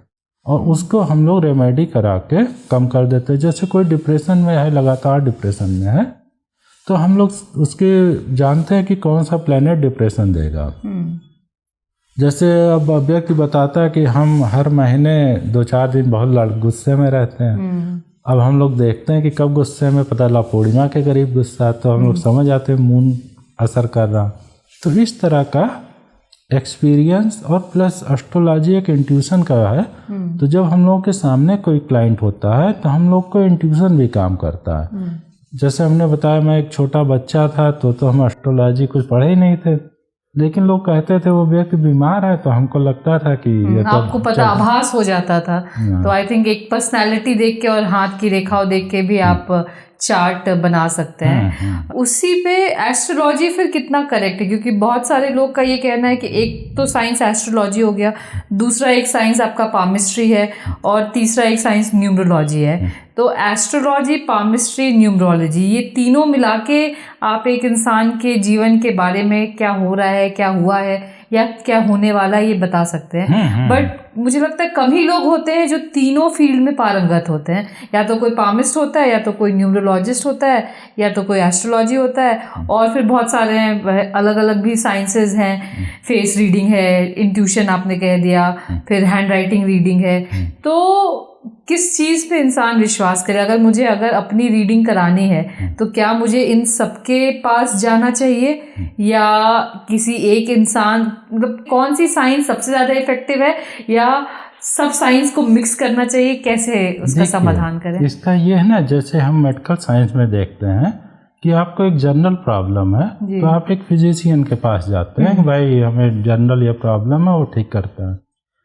और उसको हम लोग रेमेडी करा के कम कर देते हैं। जैसे कोई डिप्रेशन में है, लगातार डिप्रेशन में है, तो हम लोग उसके जानते हैं कि कौन सा प्लैनेट डिप्रेशन देगा। जैसे अब व्यक्ति बताता है कि हम हर महीने 2-4 दिन बहुत गुस्से में रहते हैं। अब हम लोग देखते हैं कि कब गुस्से में, पता लगा पूर्णिमा के करीब गुस्सा, तो हम लोग समझ आते हैं मून असर कर रहा। तो इस तरह का एक्सपीरियंस और प्लस एस्ट्रोलॉजी एक इंट्यूशन का है। तो जब हम लोगों के सामने कोई क्लाइंट होता है तो हम लोग को इंट्यूशन भी काम करता है। जैसे हमने बताया, मैं एक छोटा बच्चा था तो हम एस्ट्रोलॉजी कुछ पढ़े ही नहीं थे, लेकिन लोग कहते थे वो व्यक्ति बीमार है, तो हमको लगता था कि ये तो आपको पता आभास हो जाता था। तो आई थिंक एक पर्सनालिटी देख के और हाथ की रेखाओं देख के भी आप चार्ट बना सकते हैं। उसी पे एस्ट्रोलॉजी फिर कितना करेक्ट है, क्योंकि बहुत सारे लोग का ये कहना है कि एक तो साइंस एस्ट्रोलॉजी हो गया, दूसरा एक साइंस आपका पामिस्ट्री है, और तीसरा एक साइंस न्यूमरोलॉजी है। तो एस्ट्रोलॉजी, पामिस्ट्री, न्यूमरोलॉजी, ये तीनों मिला के आप एक इंसान के जीवन के बारे में क्या हो रहा है, क्या हुआ है या क्या होने वाला है, ये बता सकते हैं। बट मुझे लगता है कम ही लोग होते हैं जो तीनों फील्ड में पारंगत होते हैं। या तो कोई पामिस्ट होता है, या तो कोई न्यूमरोलॉजिस्ट होता है, या तो कोई एस्ट्रोलॉजी होता है, और फिर बहुत सारे हैं, अलग अलग भी साइंसेज हैं। फेस रीडिंग है, इंट्यूशन आपने कह दिया, फिर हैंड राइटिंग रीडिंग है। तो किस चीज़ पे इंसान विश्वास करे? अगर अपनी रीडिंग करानी है तो क्या मुझे इन सबके पास जाना चाहिए, या किसी एक इंसान, मतलब कौन सी साइंस सबसे ज़्यादा इफेक्टिव है, या सब साइंस को मिक्स करना चाहिए? कैसे उसका समाधान करें? इसका ये है ना, जैसे हम मेडिकल साइंस में देखते हैं कि आपको एक जनरल प्रॉब्लम है तो आप एक फिजिशियन के पास जाते हैं कि भाई हमें जनरल ये प्रॉब्लम है, वो ठीक करता है।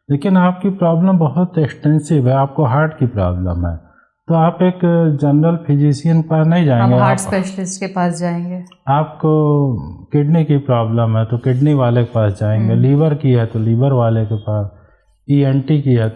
लेकिन आपकी प्रॉब्लम बहुत एक्सटेंसिव है, आपको हार्ट की प्रॉब्लम है, तो आप एक जनरल फिजिशियन पर नहीं जाएंगे, आप हार्ट स्पेशलिस्ट के पास जाएंगे। आपको किडनी की प्रॉब्लम है तो किडनी वाले के पास जाएंगे, लीवर की है तो लीवर वाले के पास, ENT की है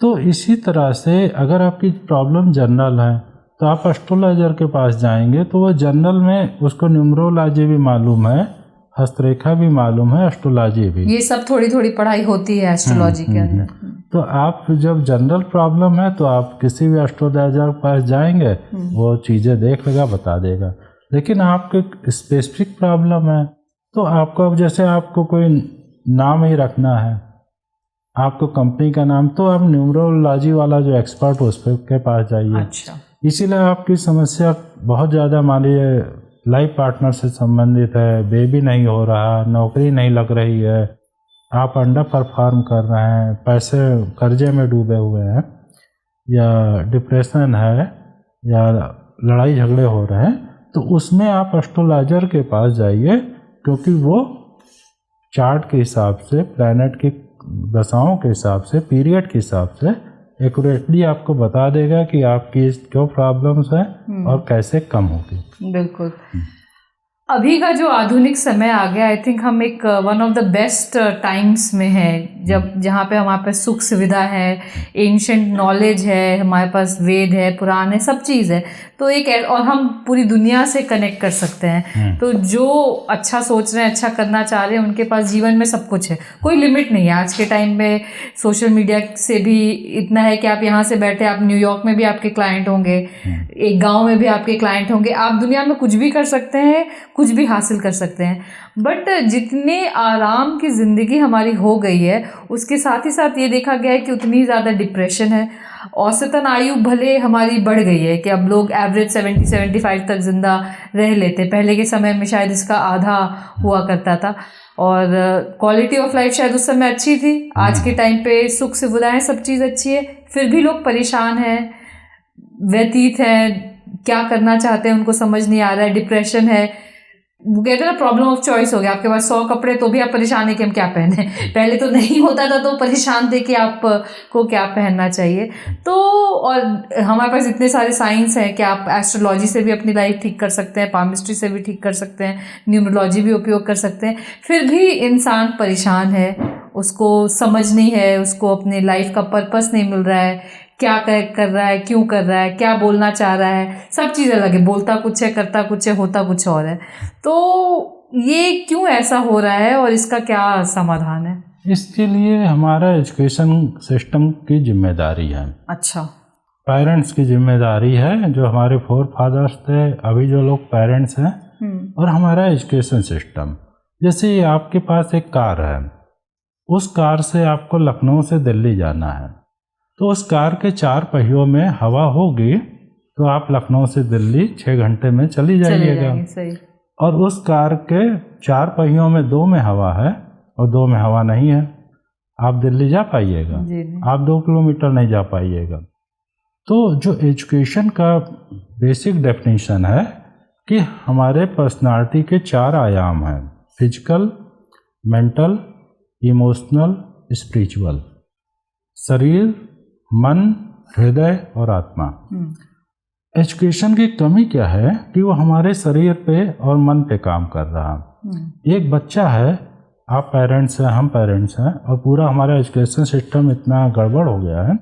तो इसी तरह से अगर आपकी प्रॉब्लम जनरल है तो आप एस्ट्रोलॉजर के पास जाएंगे, तो वो जनरल में उसको न्यूमरोलॉजी भी मालूम है, हस्तरेखा भी मालूम है, एस्ट्रोलॉजी भी, ये सब थोड़ी थोड़ी पढ़ाई होती है एस्ट्रोलॉजी के अंदर। तो आप जब जनरल प्रॉब्लम है तो आप किसी भी एस्ट्रोलॉजर के पास जाएंगे, वो चीज़ें देख लेगा, बता देगा। लेकिन आपको स्पेसिफिक प्रॉब्लम है तो आपको, अब जैसे आपको कोई नाम ही रखना है, आपको कंपनी का नाम, तो आप न्यूमरोलॉजी वाला जो एक्सपर्ट हो उसके पास जाइए। अच्छा। इसीलिए आपकी समस्या बहुत ज़्यादा, मान लीजिए लाइफ पार्टनर से संबंधित है, बेबी नहीं हो रहा, नौकरी नहीं लग रही है, आप अंडर परफॉर्म कर रहे हैं, पैसे कर्जे में डूबे हुए हैं, या डिप्रेशन है, या लड़ाई झगड़े हो रहे हैं, तो उसमें आप एस्ट्रोलॉजर के पास जाइए, क्योंकि वो चार्ट के हिसाब से, प्लैनेट की दशाओं के हिसाब से, पीरियड के हिसाब से एक्यूरेटली आपको बता देगा कि आपकी जो प्रॉब्लम्स हैं और कैसे कम होगी। बिल्कुल। अभी का जो आधुनिक समय आ गया, आई थिंक हम एक one of the best times में है, जहाँ पे हमारे पास सुख सुविधा है, एंशंट नॉलेज है, हमारे पास वेद है, पुराण है, सब चीज़ है। तो और हम पूरी दुनिया से कनेक्ट कर सकते हैं। तो जो अच्छा सोच रहे हैं, अच्छा करना चाह रहे हैं, उनके पास जीवन में सब कुछ है, कोई लिमिट नहीं है। आज के टाइम में सोशल मीडिया से भी इतना है कि आप यहाँ से बैठे, आप न्यूयॉर्क में भी आपके क्लाइंट होंगे, एक गाँव में भी आपके क्लाइंट होंगे, आप दुनिया में कुछ भी कर सकते हैं, कुछ भी हासिल कर सकते हैं। बट जितने आराम की ज़िंदगी हमारी हो गई है, उसके साथ ही साथ ये देखा गया है कि उतनी ज़्यादा डिप्रेशन है। औसतन आयु भले हमारी बढ़ गई है कि अब लोग एवरेज 70-75 तक ज़िंदा रह लेते, पहले के समय में शायद इसका आधा हुआ करता था, और क्वालिटी ऑफ लाइफ शायद उस समय अच्छी थी। आज के टाइम पे सुख सुविधाएं, सब चीज़ अच्छी है, फिर भी लोग परेशान हैं, व्यतीत हैं, क्या करना चाहते हैं उनको समझ नहीं आ रहा है, डिप्रेशन है। वो कहते हैं ना प्रॉब्लम ऑफ चॉइस हो गया, आपके पास 100 कपड़े तो भी आप परेशान है कि हम क्या पहने। पहले तो नहीं होता था तो परेशान थे कि आपको क्या पहनना चाहिए। तो और हमारे पास इतने सारे साइंस हैं कि आप एस्ट्रोलॉजी से भी अपनी लाइफ ठीक कर सकते हैं, पामिस्ट्री से भी ठीक कर सकते हैं, न्यूमरोलॉजी भी उपयोग कर सकते हैं, फिर भी इंसान परेशान है, उसको समझ नहीं है, उसको अपने लाइफ का पर्पस नहीं मिल रहा है, क्या कर रहा है, क्यों कर रहा है, क्या बोलना चाह रहा है, सब चीज़ अलग है, बोलता कुछ है, करता कुछ है, होता कुछ और है। तो ये क्यों ऐसा हो रहा है और इसका क्या समाधान है? इसके लिए हमारा एजुकेशन सिस्टम की जिम्मेदारी है। अच्छा। पेरेंट्स की जिम्मेदारी है, जो हमारे फोर फादर्स थे, अभी जो लोग पेरेंट्स हैं, और हमारा एजुकेशन सिस्टम। जैसे आपके पास एक कार है, उस कार से आपको लखनऊ से दिल्ली जाना है, तो उस कार के 4 पहियों में हवा होगी तो आप लखनऊ से दिल्ली 6 घंटे में चली जाइएगा। सही। और उस कार के 4 पहियों में 2 में हवा है और 2 में हवा नहीं है, आप दिल्ली जा पाइएगा? आप 2 किलोमीटर नहीं जा पाइएगा। तो जो एजुकेशन का बेसिक डेफिनेशन है कि हमारे पर्सनालिटी के 4 आयाम हैं, फिजिकल, मेंटल, इमोशनल, स्पिरिचुअल। शरीर, मन, हृदय और आत्मा। एजुकेशन की कमी क्या है कि वो हमारे शरीर पे और मन पे काम कर रहा है। एक बच्चा है, आप पेरेंट्स हैं, हम पेरेंट्स हैं, और पूरा हमारा एजुकेशन सिस्टम इतना गड़बड़ हो गया है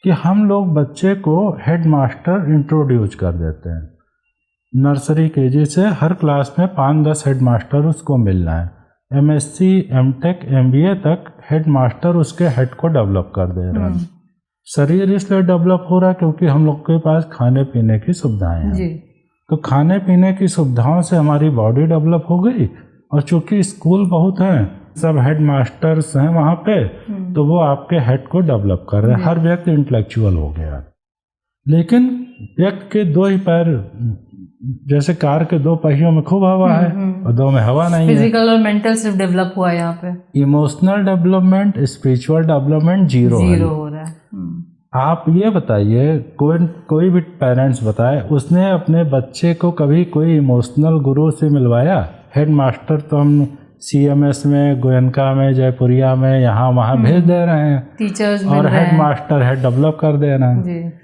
कि हम लोग बच्चे को हेड मास्टर इंट्रोड्यूस कर देते हैं। नर्सरी केजी से हर क्लास में 5-10 हेड मास्टर उसको मिलना है। MSc, MTech, MBA तक हेड मास्टर उसके हेड को डेवलप कर दे रहा है। शरीर इसलिए डेवलप हो रहा है क्योंकि हम लोग के पास खाने पीने की सुविधाएं हैं। तो खाने पीने की सुविधाओं से हमारी बॉडी डेवलप हो गई, और चूंकि स्कूल बहुत हैं, सब हेड मास्टर्स हैं वहाँ पे, तो वो आपके हेड को डेवलप कर रहे हैं। हर व्यक्ति इंटेलेक्चुअल हो गया। लेकिन व्यक्ति के 2 ही पैर, जैसे कार के 2 पहियों में खूब हवा है और 2 में हवा नहीं है। फिजिकल और मेंटल सिर्फ डेवलप हुआ है यहाँ पे। Emotional development, spiritual development zero हो रहा है। आप ये बताइए, कोई भी पेरेंट्स बताए उसने अपने बच्चे को कभी कोई इमोशनल गुरु से मिलवाया? हेड मास्टर तो हम CMS में, गोयनका में, जयपुरिया में, यहाँ वहाँ भेज दे रहे हैं, टीचर्स और हेड मास्टर है डेवलप कर दे रहे हैं।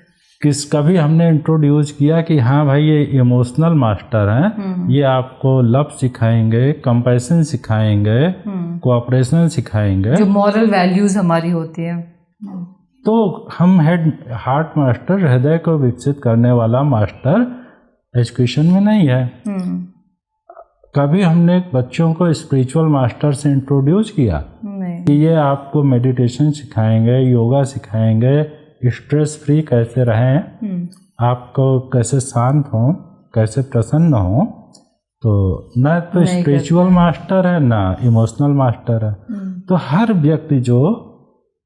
कभी हमने इंट्रोड्यूस किया कि हाँ भाई ये इमोशनल मास्टर हैं, ये आपको लव सिखाएंगे, कंपैशन सिखाएंगे, कोऑपरेशन सिखाएंगे, जो मॉरल वैल्यूज हमारी होती है। तो हम हेड हार्ट मास्टर, हृदय को विकसित करने वाला मास्टर एजुकेशन में नहीं है। कभी हमने बच्चों को स्पिरिचुअल मास्टर से इंट्रोड्यूस किया कि ये आपको मेडिटेशन सिखाएंगे, योगा सिखाएंगे, स्ट्रेस फ्री कैसे रहें, आपको कैसे शांत हो, कैसे प्रसन्न हो। तो न तो स्पिरिचुअल मास्टर है, ना इमोशनल मास्टर है। तो हर व्यक्ति जो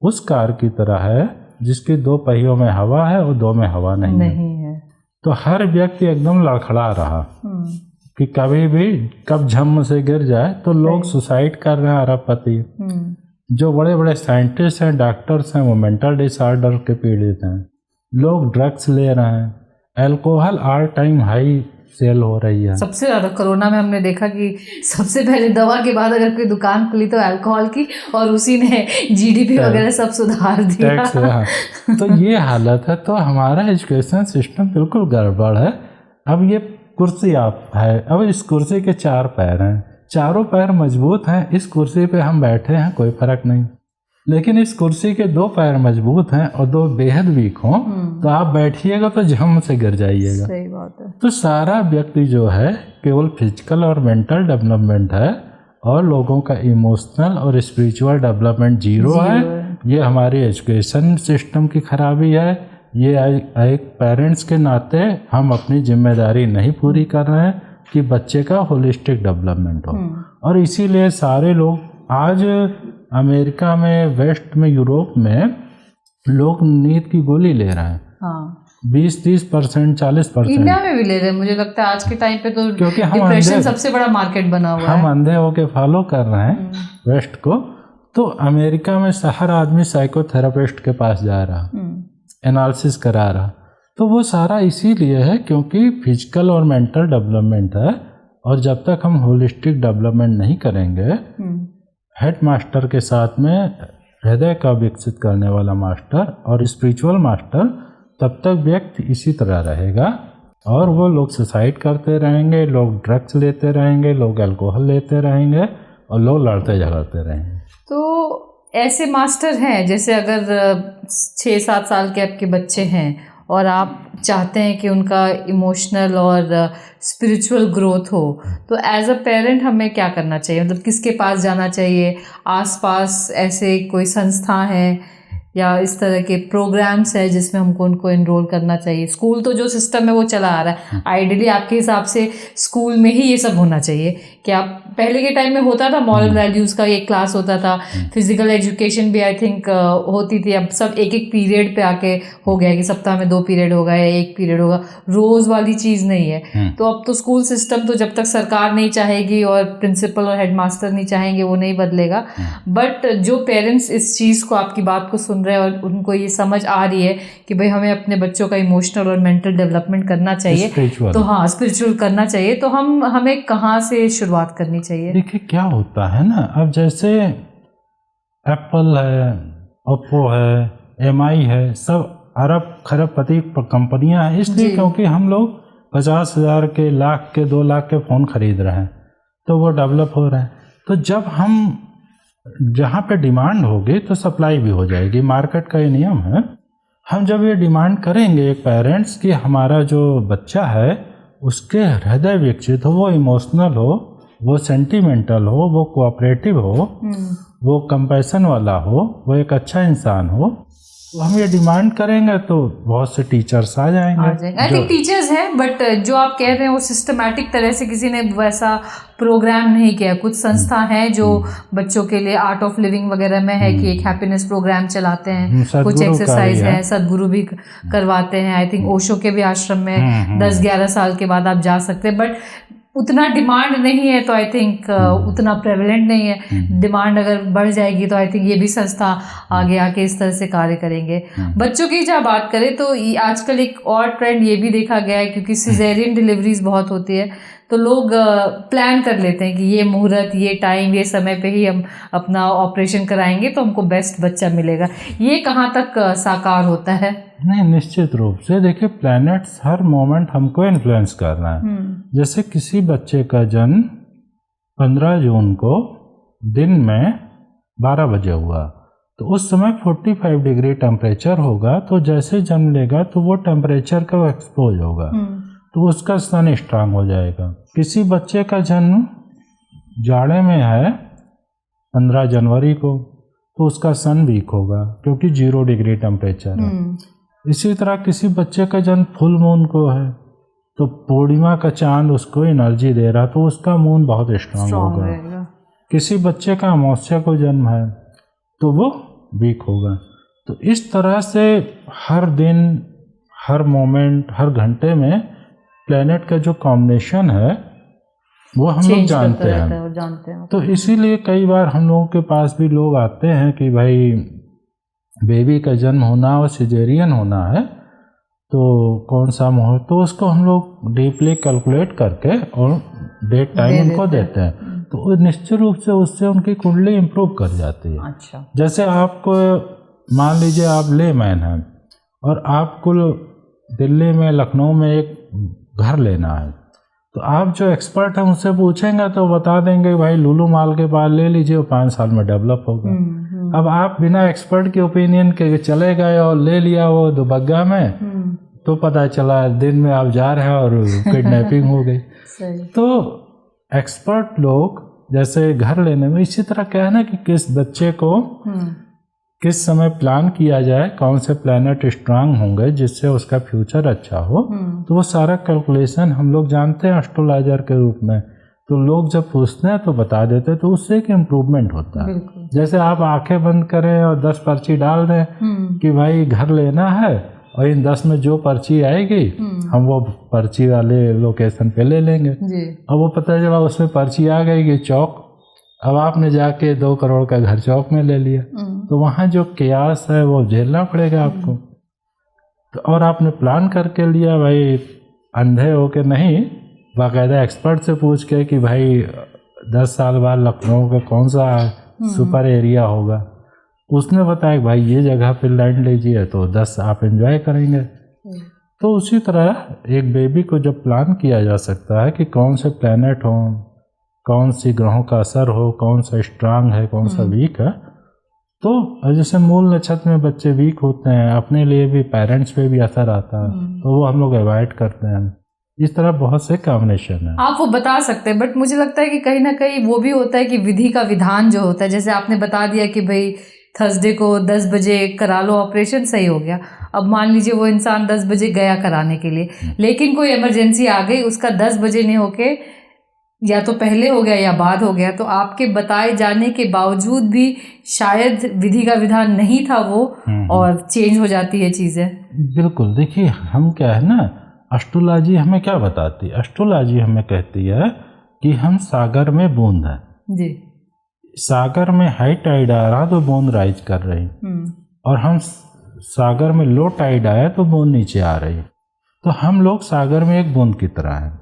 उस कार की तरह है जिसकी 2 पहियों में हवा है और 2 में हवा नहीं है। तो हर व्यक्ति एकदम लड़खड़ा रहा कि कभी भी कब झम से गिर जाए। तो लोग सुसाइड कर रहे हैं अरबपति। जो बड़े बड़े साइंटिस्ट हैं, डॉक्टर्स हैं, वो मेंटल डिसऑर्डर के पीड़ित हैं। लोग ड्रग्स ले रहे हैं। Alcohol all time high sale हो रही है। सबसे ज़्यादा कोरोना में हमने देखा कि सबसे पहले दवा के बाद अगर कोई दुकान खुली तो अल्कोहल की, और उसी ने GDP वगैरह सब सुधार दिया। टैक्स तो ये हालत है। तो हमारा एजुकेशन सिस्टम बिल्कुल गड़बड़ है। अब ये कुर्सी आप है, अब इस कुर्सी के 4 पैर हैं, चारों पैर मजबूत हैं, इस कुर्सी पे हम बैठे हैं, कोई फर्क नहीं। लेकिन इस कुर्सी के 2 पैर मजबूत हैं और 2 बेहद वीक हों, तो आप बैठिएगा तो झम से गिर जाइएगा। सही बात है। तो सारा व्यक्ति जो है केवल फिजिकल और मेंटल डेवलपमेंट है, और लोगों का इमोशनल और स्पिरिचुअल डेवलपमेंट जीरो है। ये हमारी एजुकेशन सिस्टम की खराबी है। ये एक पेरेंट्स के नाते हम अपनी जिम्मेदारी नहीं पूरी कर रहे हैं कि बच्चे का होलिस्टिक डेवलपमेंट हो। और इसीलिए सारे लोग आज अमेरिका में, वेस्ट में, यूरोप में लोग नींद की गोली ले रहे हैं। 20-30%, 40%। इंडिया में भी ले रहे हैं, मुझे लगता है आज के टाइम पे तो क्योंकि हम डिप्रेशन सबसे बड़ा मार्केट बना हुआ है। हम अंधे होके फॉलो कर रहे हैं वेस्ट को। तो अमेरिका में हर आदमी साइकोथेरेपिस्ट के पास जा रहा, एनालिसिस करा रहा। तो वो सारा इसीलिए है क्योंकि फिजिकल और मेंटल डेवलपमेंट है और जब तक हम होलिस्टिक डेवलपमेंट नहीं करेंगे, हेड मास्टर के साथ में हृदय का विकसित करने वाला मास्टर और स्पिरिचुअल मास्टर, तब तक व्यक्ति इसी तरह रहेगा और वो लोग सुसाइड करते रहेंगे, लोग ड्रग्स लेते रहेंगे, लोग अल्कोहल लेते रहेंगे और लोग लड़ते झगड़ते रहेंगे। तो ऐसे मास्टर हैं, जैसे अगर 6-7 साल के आपके बच्चे हैं और आप चाहते हैं कि उनका इमोशनल और स्पिरिचुअल ग्रोथ हो, तो एज अ पेरेंट हमें क्या करना चाहिए? मतलब किसके पास जाना चाहिए? आसपास ऐसे कोई संस्था है या इस तरह के प्रोग्राम्स है जिसमें हमको उनको एनरोल करना चाहिए? स्कूल तो जो सिस्टम है वो चला आ रहा है, आइडियली आपके हिसाब से स्कूल में ही ये सब होना चाहिए कि आप पहले के टाइम में होता था मॉरल वैल्यूज़ का एक क्लास होता था, फिजिकल एजुकेशन भी आई थिंक होती थी। अब सब एक पीरियड पे आके हो गया कि सप्ताह में 2 पीरियड होगा या 1 पीरियड होगा, रोज़ वाली चीज़ नहीं है। तो अब तो स्कूल सिस्टम तो जब तक सरकार नहीं चाहेगी और प्रिंसिपल और हेडमास्टर नहीं चाहेंगे वो नहीं बदलेगा। बट जो पेरेंट्स इस चीज़ को, आपकी बात को सुन रहे हैं और उनको ये समझ आ रही है कि भाई हमें अपने बच्चों का इमोशनल और मेंटल डेवलपमेंट करना चाहिए, तो हाँ स्पिरिचुअल करना चाहिए, तो हमें कहाँ से शुरुआत करनी चाहिए? देखिए क्या होता है ना, अब जैसे एप्पल है, ओप्पो है, MI है, सब अरब खरबपति कंपनियां हैं, इसलिए क्योंकि हम लोग 50,000 के, लाख के, 2 लाख के फ़ोन खरीद रहे हैं, तो वो डेवलप हो रहे हैं। तो जब हम जहाँ पे डिमांड होगी तो सप्लाई भी हो जाएगी, मार्केट का ये नियम है। हम जब ये डिमांड करेंगे एक पेरेंट्स कि हमारा जो बच्चा है उसके हृदय विकसित हो, वो इमोशनल हो, वो सेंटिमेंटल हो, वो कोऑपरेटिव हो, वो कंपैशन वाला हो, वो एक अच्छा इंसान हो, तो हम ये डिमांड करेंगे तो बहुत से टीचर्स आ जाएंगे। आई थिंक टीचर्स हैं, बट जो आप कह रहे हैं वो सिस्टमैटिक तरह से किसी ने वैसा प्रोग्राम नहीं किया। कुछ संस्था हैं जो बच्चों के लिए आर्ट ऑफ लिविंग वगैरह में है कि एक हैप्पीनेस प्रोग्राम चलाते हैं, कुछ एक्सरसाइज है, सदगुरु भी करवाते हैं। आई थिंक ओशो के भी आश्रम में 10-11 साल के बाद आप जा सकते हैं, बट उतना डिमांड नहीं है, तो आई थिंक उतना प्रेवलेंट नहीं है। डिमांड अगर बढ़ जाएगी तो आई थिंक ये भी संस्था आगे आके इस तरह से कार्य करेंगे। बच्चों की जब बात करें तो आजकल एक और ट्रेंड ये भी देखा गया है, क्योंकि सिजेरियन डिलीवरीज बहुत होती है, तो लोग प्लान कर लेते हैं कि ये मुहूर्त, ये टाइम, ये समय पे ही हम अपना ऑपरेशन कराएंगे तो हमको बेस्ट बच्चा मिलेगा। ये कहाँ तक साकार होता है? नहीं, निश्चित रूप से देखिए, प्लैनेट्स हर मोमेंट हमको इन्फ्लुएंस कर रहा है। जैसे किसी बच्चे का जन्म 15 जून को दिन में 12 बजे हुआ, तो उस समय 45 डिग्री टेम्परेचर होगा, तो जैसे जन्म लेगा तो वो टेम्परेचर का एक्सपोज होगा, तो उसका स्तन स्ट्रांग हो जाएगा। किसी बच्चे का जन्म जाड़े में है 15 जनवरी को, तो उसका स्तन वीक होगा क्योंकि 0 डिग्री टेम्परेचर है। इसी तरह किसी बच्चे का जन्म फुल मून को है, तो पूर्णिमा का चांद उसको एनर्जी दे रहा, तो उसका मून बहुत स्ट्रांग होगा। किसी बच्चे का अमावस्या को जन्म है तो वो वीक होगा। तो इस तरह से हर दिन, हर मोमेंट, हर घंटे में प्लेनेट का जो कॉम्बिनेशन है वो हम लोग जानते हैं। तो इसीलिए कई बार हम लोगों के पास भी लोग आते हैं कि भाई बेबी का जन्म होना और सिजेरियन होना है, तो कौन सा मुहूर्त, तो उसको हम लोग डीपली कैलकुलेट करके और डेट टाइम उनको देते हैं, तो निश्चित रूप से उससे उनकी कुंडली इम्प्रूव कर जाती है। अच्छा। जैसे आपको मान लीजिए आप लेमैन हैं और आपको दिल्ली में, लखनऊ में एक घर लेना है, तो आप जो एक्सपर्ट हैं उनसे पूछेंगे तो बता देंगे भाई लुलु मॉल के पास ले लीजिए, वो 5 साल में डेवलप होगा। अब आप बिना एक्सपर्ट के ओपिनियन के चले गए और ले लिया वो दुबग्गा में, तो पता चला दिन में आप जा रहे हैं और किडनैपिंग हो गई। तो एक्सपर्ट लोग जैसे घर लेने में, इसी तरह क्या है ना कि किस बच्चे को किस समय प्लान किया जाए, कौन से प्लैनेट स्ट्रांग होंगे जिससे उसका फ्यूचर अच्छा हो, तो वो सारा कैलकुलेशन हम लोग जानते हैं एस्ट्रोलॉजर के रूप में। तो लोग जब पूछते हैं तो बता देते हैं, तो उससे एक इम्प्रूवमेंट होता है। जैसे आप आंखें बंद करें और 10 पर्ची डाल दें कि भाई घर लेना है, और इन 10 में जो पर्ची आएगी हम वो पर्ची वाले लोकेशन पे ले लेंगे। अब वो पता चला उसमें पर्ची आ गई कि चौक, अब आपने जाके 2 करोड़ का घर चौक में ले लिया, तो वहाँ जो कियास है वो झेलना पड़ेगा आपको। तो और आपने प्लान करके लिया भाई, अंधे हो के नहीं बाकायदा एक्सपर्ट से पूछ के कि भाई 10 साल बाद लखनऊ का कौन सा सुपर एरिया होगा, उसने बताया कि भाई ये जगह पे लैंड लीजिए तो 10 आप एंजॉय करेंगे। तो उसी तरह एक बेबी को जब प्लान किया जा सकता है कि कौन से प्लैनेट हो, कौन सी ग्रहों का असर हो, कौन सा स्ट्रांग है, कौन सा वीक है, तो जैसे मूल नक्षत्र में बच्चे वीक होते हैं, अपने लिए भी पेरेंट्स पे भी असर आता है, तो वो हम लोग अवॉइड करते हैं। इस तरह बहुत से कॉम्बिनेशन है। आप वो बता सकते हैं, बट मुझे लगता है कि कहीं ना कहीं वो भी होता है कि विधि का विधान जो होता है, जैसे आपने बता दिया कि भाई थर्सडे को 10 बजे करा लो ऑपरेशन, सही हो गया। अब मान लीजिए वो इंसान 10 बजे गया कराने के लिए, लेकिन कोई इमरजेंसी आ गई, उसका 10 बजे नहीं होके या तो पहले हो गया या बाद हो गया, तो आपके बताए जाने के बावजूद भी शायद विधि का विधान नहीं था वो, और चेंज हो जाती है चीज़ें। बिल्कुल, देखिए हम क्या है ना, एस्ट्रोलॉजी हमें क्या बताती है? एस्ट्रोलॉजी हमें कहती है कि हम सागर में बूंद हैं जी, सागर में हाई टाइड आ रहा तो बूंद राइज कर रही, और हम सागर में लो टाइड आया तो बूंद नीचे आ रही। तो हम लोग सागर में एक बूंद की तरह हैं।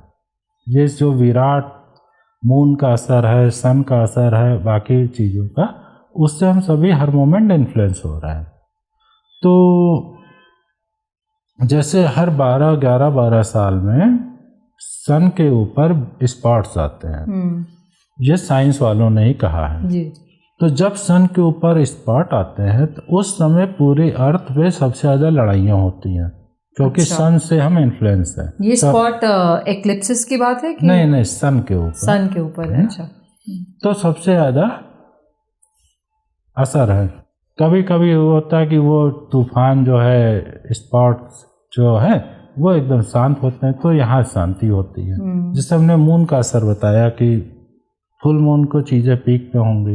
ये जो विराट मून का असर है, सन का असर है, बाकी चीज़ों का, उससे हम सभी हर मोमेंट इन्फ्लुएंस हो रहा है। तो जैसे हर 12 साल में सन के ऊपर स्पॉट्स आते हैं, ये साइंस वालों ने ही कहा है जी। तो जब सन के ऊपर स्पॉट आते हैं तो उस समय पूरी अर्थ पे सबसे ज़्यादा लड़ाइयाँ होती हैं, क्योंकि अच्छा। सन से हम इन्फ्लुएंस हैं। ये स्पॉट एक्लिप्सिस की बात है कि नहीं, सन के ऊपर, सन के ऊपर है। अच्छा, तो सबसे ज़्यादा असर है। कभी कभी होता है कि वो तूफान जो है, स्पॉट्स जो है वो एकदम शांत होते हैं, तो यहाँ शांति होती है। जैसे हमने मून का असर बताया कि फुल मून को चीज़ें पीक पे होंगी,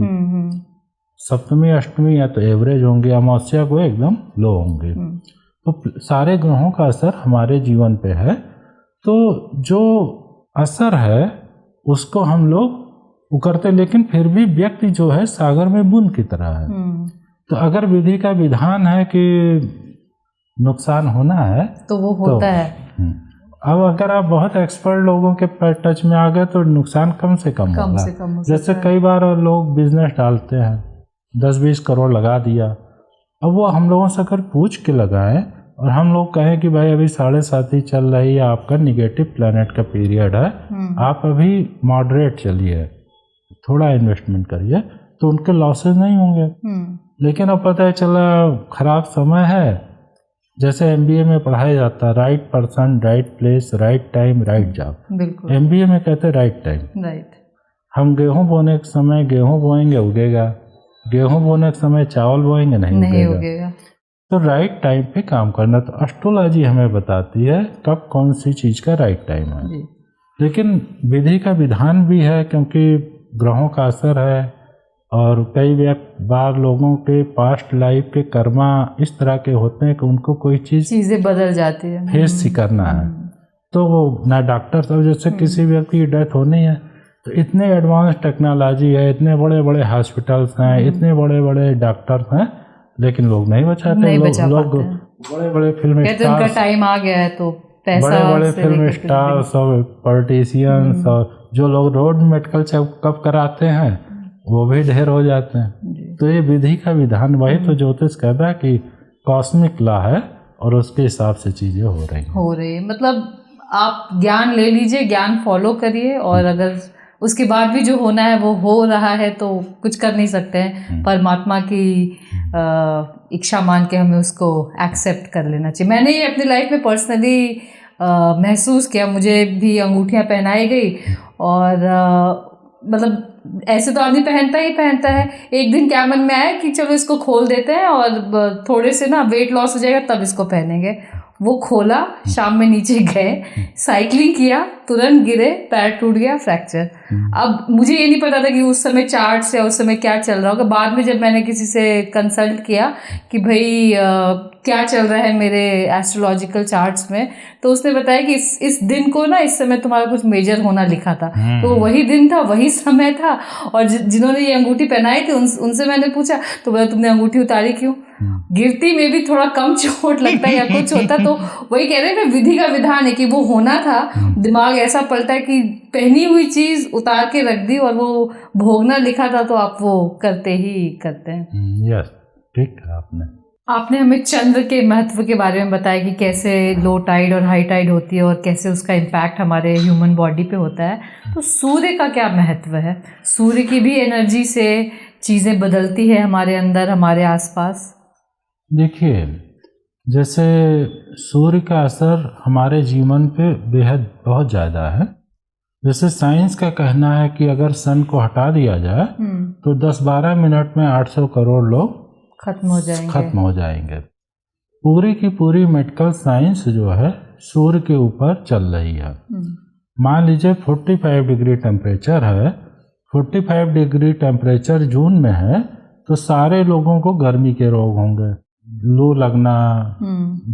सप्तमी अष्टमी या तो एवरेज होंगी, अमावस्या को एकदम लो होंगी। तो सारे ग्रहों का असर हमारे जीवन पे है। तो जो असर है उसको हम लोग करते, लेकिन फिर भी व्यक्ति जो है सागर में बूंद की तरह है। तो अगर विधि का विधान है कि नुकसान होना है तो वो होता है। अब अगर आप बहुत एक्सपर्ट लोगों के टच में आ गए तो नुकसान कम से कम होगा। जैसे कई बार लोग बिजनेस डालते हैं, 10-20 करोड़ लगा दिया, अब वो हम लोगों से अगर पूछ के लगाएं और हम लोग कहें कि भाई अभी 7.5 ही चल रही है, आपका निगेटिव प्लैनेट का पीरियड है, आप अभी मॉडरेट चलिए, थोड़ा इन्वेस्टमेंट करिए, तो उनके लॉसेज नहीं होंगे। लेकिन अब पता है चला खराब समय है, जैसे MBA में पढ़ाया जाता है, right person, right place, right time, right job. बिल्कुल, MBA में कहते हैं राइट टाइम। राइट, हम गेहूं बोने के समय गेहूं बोएंगे, उगेगा। गेहूं बोने के समय चावल बोएंगे, नहीं उगेगा। तो राइट टाइम पे काम करना। तो एस्ट्रोलॉजी हमें बताती है कब कौन सी चीज़ का राइट टाइम है। लेकिन विधि का विधान भी है, क्योंकि ग्रहों का असर है, और कई बार लोगों के पास्ट लाइफ के कर्मा इस तरह के होते हैं कि उनको कोई चीज़ें बदल जाती है, फेस ही करना है। तो वो ना डॉक्टर सब, जैसे किसी व्यक्ति की डेथ होनी है तो इतने एडवांस टेक्नोलॉजी है, इतने बड़े बड़े हॉस्पिटल्स हैं, इतने बड़े बड़े डॉक्टर्स हैं, लेकिन लोग नहीं बचाते। लोग बड़े बड़े फिल्म स्टार्स, टाइम आ गया है तो पैसा, बड़े बड़े फिल्म स्टार्स और पॉलिटिशियंस और जो लोग रोड मेडिकल चेकअप कराते हैं वो भी ढेर हो जाते हैं। तो ये विधि का विधान, वही तो ज्योतिष कहता है कि कॉस्मिक लॉ है और उसके हिसाब से चीज़ें हो रही। मतलब आप ज्ञान ले लीजिए, ज्ञान फॉलो करिए, और अगर उसके बाद भी जो होना है वो हो रहा है तो कुछ कर नहीं सकते हैं। परमात्मा की इच्छा मान के हमें उसको एक्सेप्ट कर लेना चाहिए। मैंने ये अपनी लाइफ में पर्सनली महसूस किया। मुझे भी अंगूठियाँ पहनाई गई, और मतलब ऐसे तो आदमी पहनता ही पहनता है। एक दिन क्या मन में आया कि चलो इसको खोल देते हैं और थोड़े से ना वेट लॉस हो जाएगा तब इसको पहनेंगे। वो खोला, शाम में नीचे गए, साइकिलिंग किया, तुरंत गिरे, पैर टूट गया, फ्रैक्चर। अब मुझे ये नहीं पता था कि उस समय चार्ट से उस समय क्या चल रहा होगा। बाद में जब मैंने किसी से कंसल्ट किया कि भाई क्या चल रहा है मेरे एस्ट्रोलॉजिकल चार्ट्स में, तो उसने बताया कि इस दिन को ना इस समय तुम्हारा कुछ मेजर होना लिखा था। तो वही दिन था, वही समय था। और जिन्होंने ये अंगूठी पहनाई थी उनसे मैंने पूछा, तो बोला तुमने अंगूठी उतारी क्यों? गिरती में भी थोड़ा कम चोट लगता है या कुछ होता, तो वही कह रहे हैं कि विधि का विधान है कि वो होना था, दिमाग ऐसा पलटा है कि पहनी हुई चीज उतार के रख दी और वो भोगना लिखा था तो आप वो करते ही करते हैं। यस, ठीक है आपने हमें चंद्र के महत्व के बारे में बताया कि कैसे लो टाइड और हाई टाइड होती है और कैसे उसका इम्पैक्ट हमारे ह्यूमन बॉडी पे होता है। तो सूर्य का क्या महत्व है? सूर्य की भी एनर्जी से चीज़ें बदलती है हमारे अंदर, हमारे आसपास। देखिए, जैसे सूर्य का असर हमारे जीवन पे बेहद बहुत ज़्यादा है। जैसे साइंस का कहना है कि अगर सन को हटा दिया जाए तो 10-12 मिनट में 800 करोड़ लोग खत्म हो जाएंगे। पूरी की पूरी मेडिकल साइंस जो है सूर्य के ऊपर चल रही है। मान लीजिए 45 डिग्री टेम्परेचर है, 45 डिग्री टेम्परेचर जून में है, तो सारे लोगों को गर्मी के रोग होंगे, लू लगना,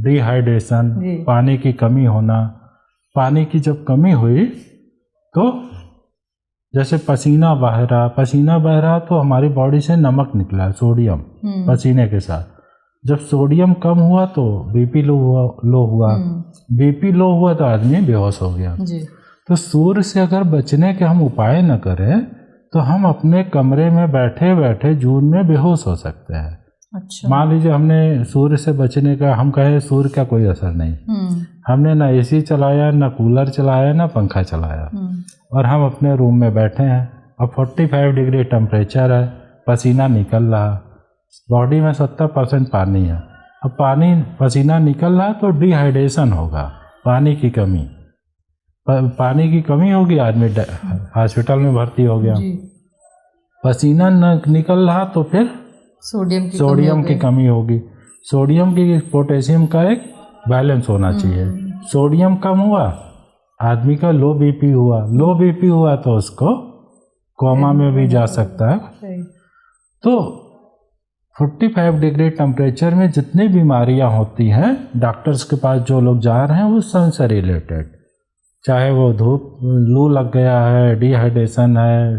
डिहाइड्रेशन, पानी की कमी होना। पानी की जब कमी हुई तो जैसे पसीना बह रहा तो हमारी बॉडी से नमक निकला, सोडियम पसीने के साथ। जब सोडियम कम हुआ तो बीपी लो हुआ, बीपी लो हुआ तो आदमी बेहोश हो गया जी। तो सूर्य से अगर बचने के हम उपाय न करें तो हम अपने कमरे में बैठे बैठे जून में बेहोश हो सकते हैं। अच्छा। मान लीजिए हमने सूर्य से बचने का, हम कहे सूर्य का कोई असर नहीं, हमने ना एसी चलाया, ना कूलर चलाया, ना पंखा चलाया, और हम अपने रूम में बैठे हैं। अब 45 डिग्री टेम्परेचर है, पसीना निकल रहा, बॉडी में 70% पानी है। अब पसीना निकल रहा तो डिहाइड्रेशन होगा, पानी की कमी होगी, आदमी हॉस्पिटल में भर्ती हो गया। पसीना न निकल रहा तो फिर सोडियम की कमी होगी। सोडियम की पोटेशियम का एक बैलेंस होना चाहिए। सोडियम कम हुआ, आदमी का लो बीपी हुआ तो उसको कोमा में भी जा सकता है। तो 45 डिग्री टेम्परेचर में जितनी बीमारियां होती हैं, डॉक्टर्स के पास जो लोग जा रहे हैं वो सन से रिलेटेड, चाहे वो धूप, लू लग गया है, डिहाइड्रेशन है,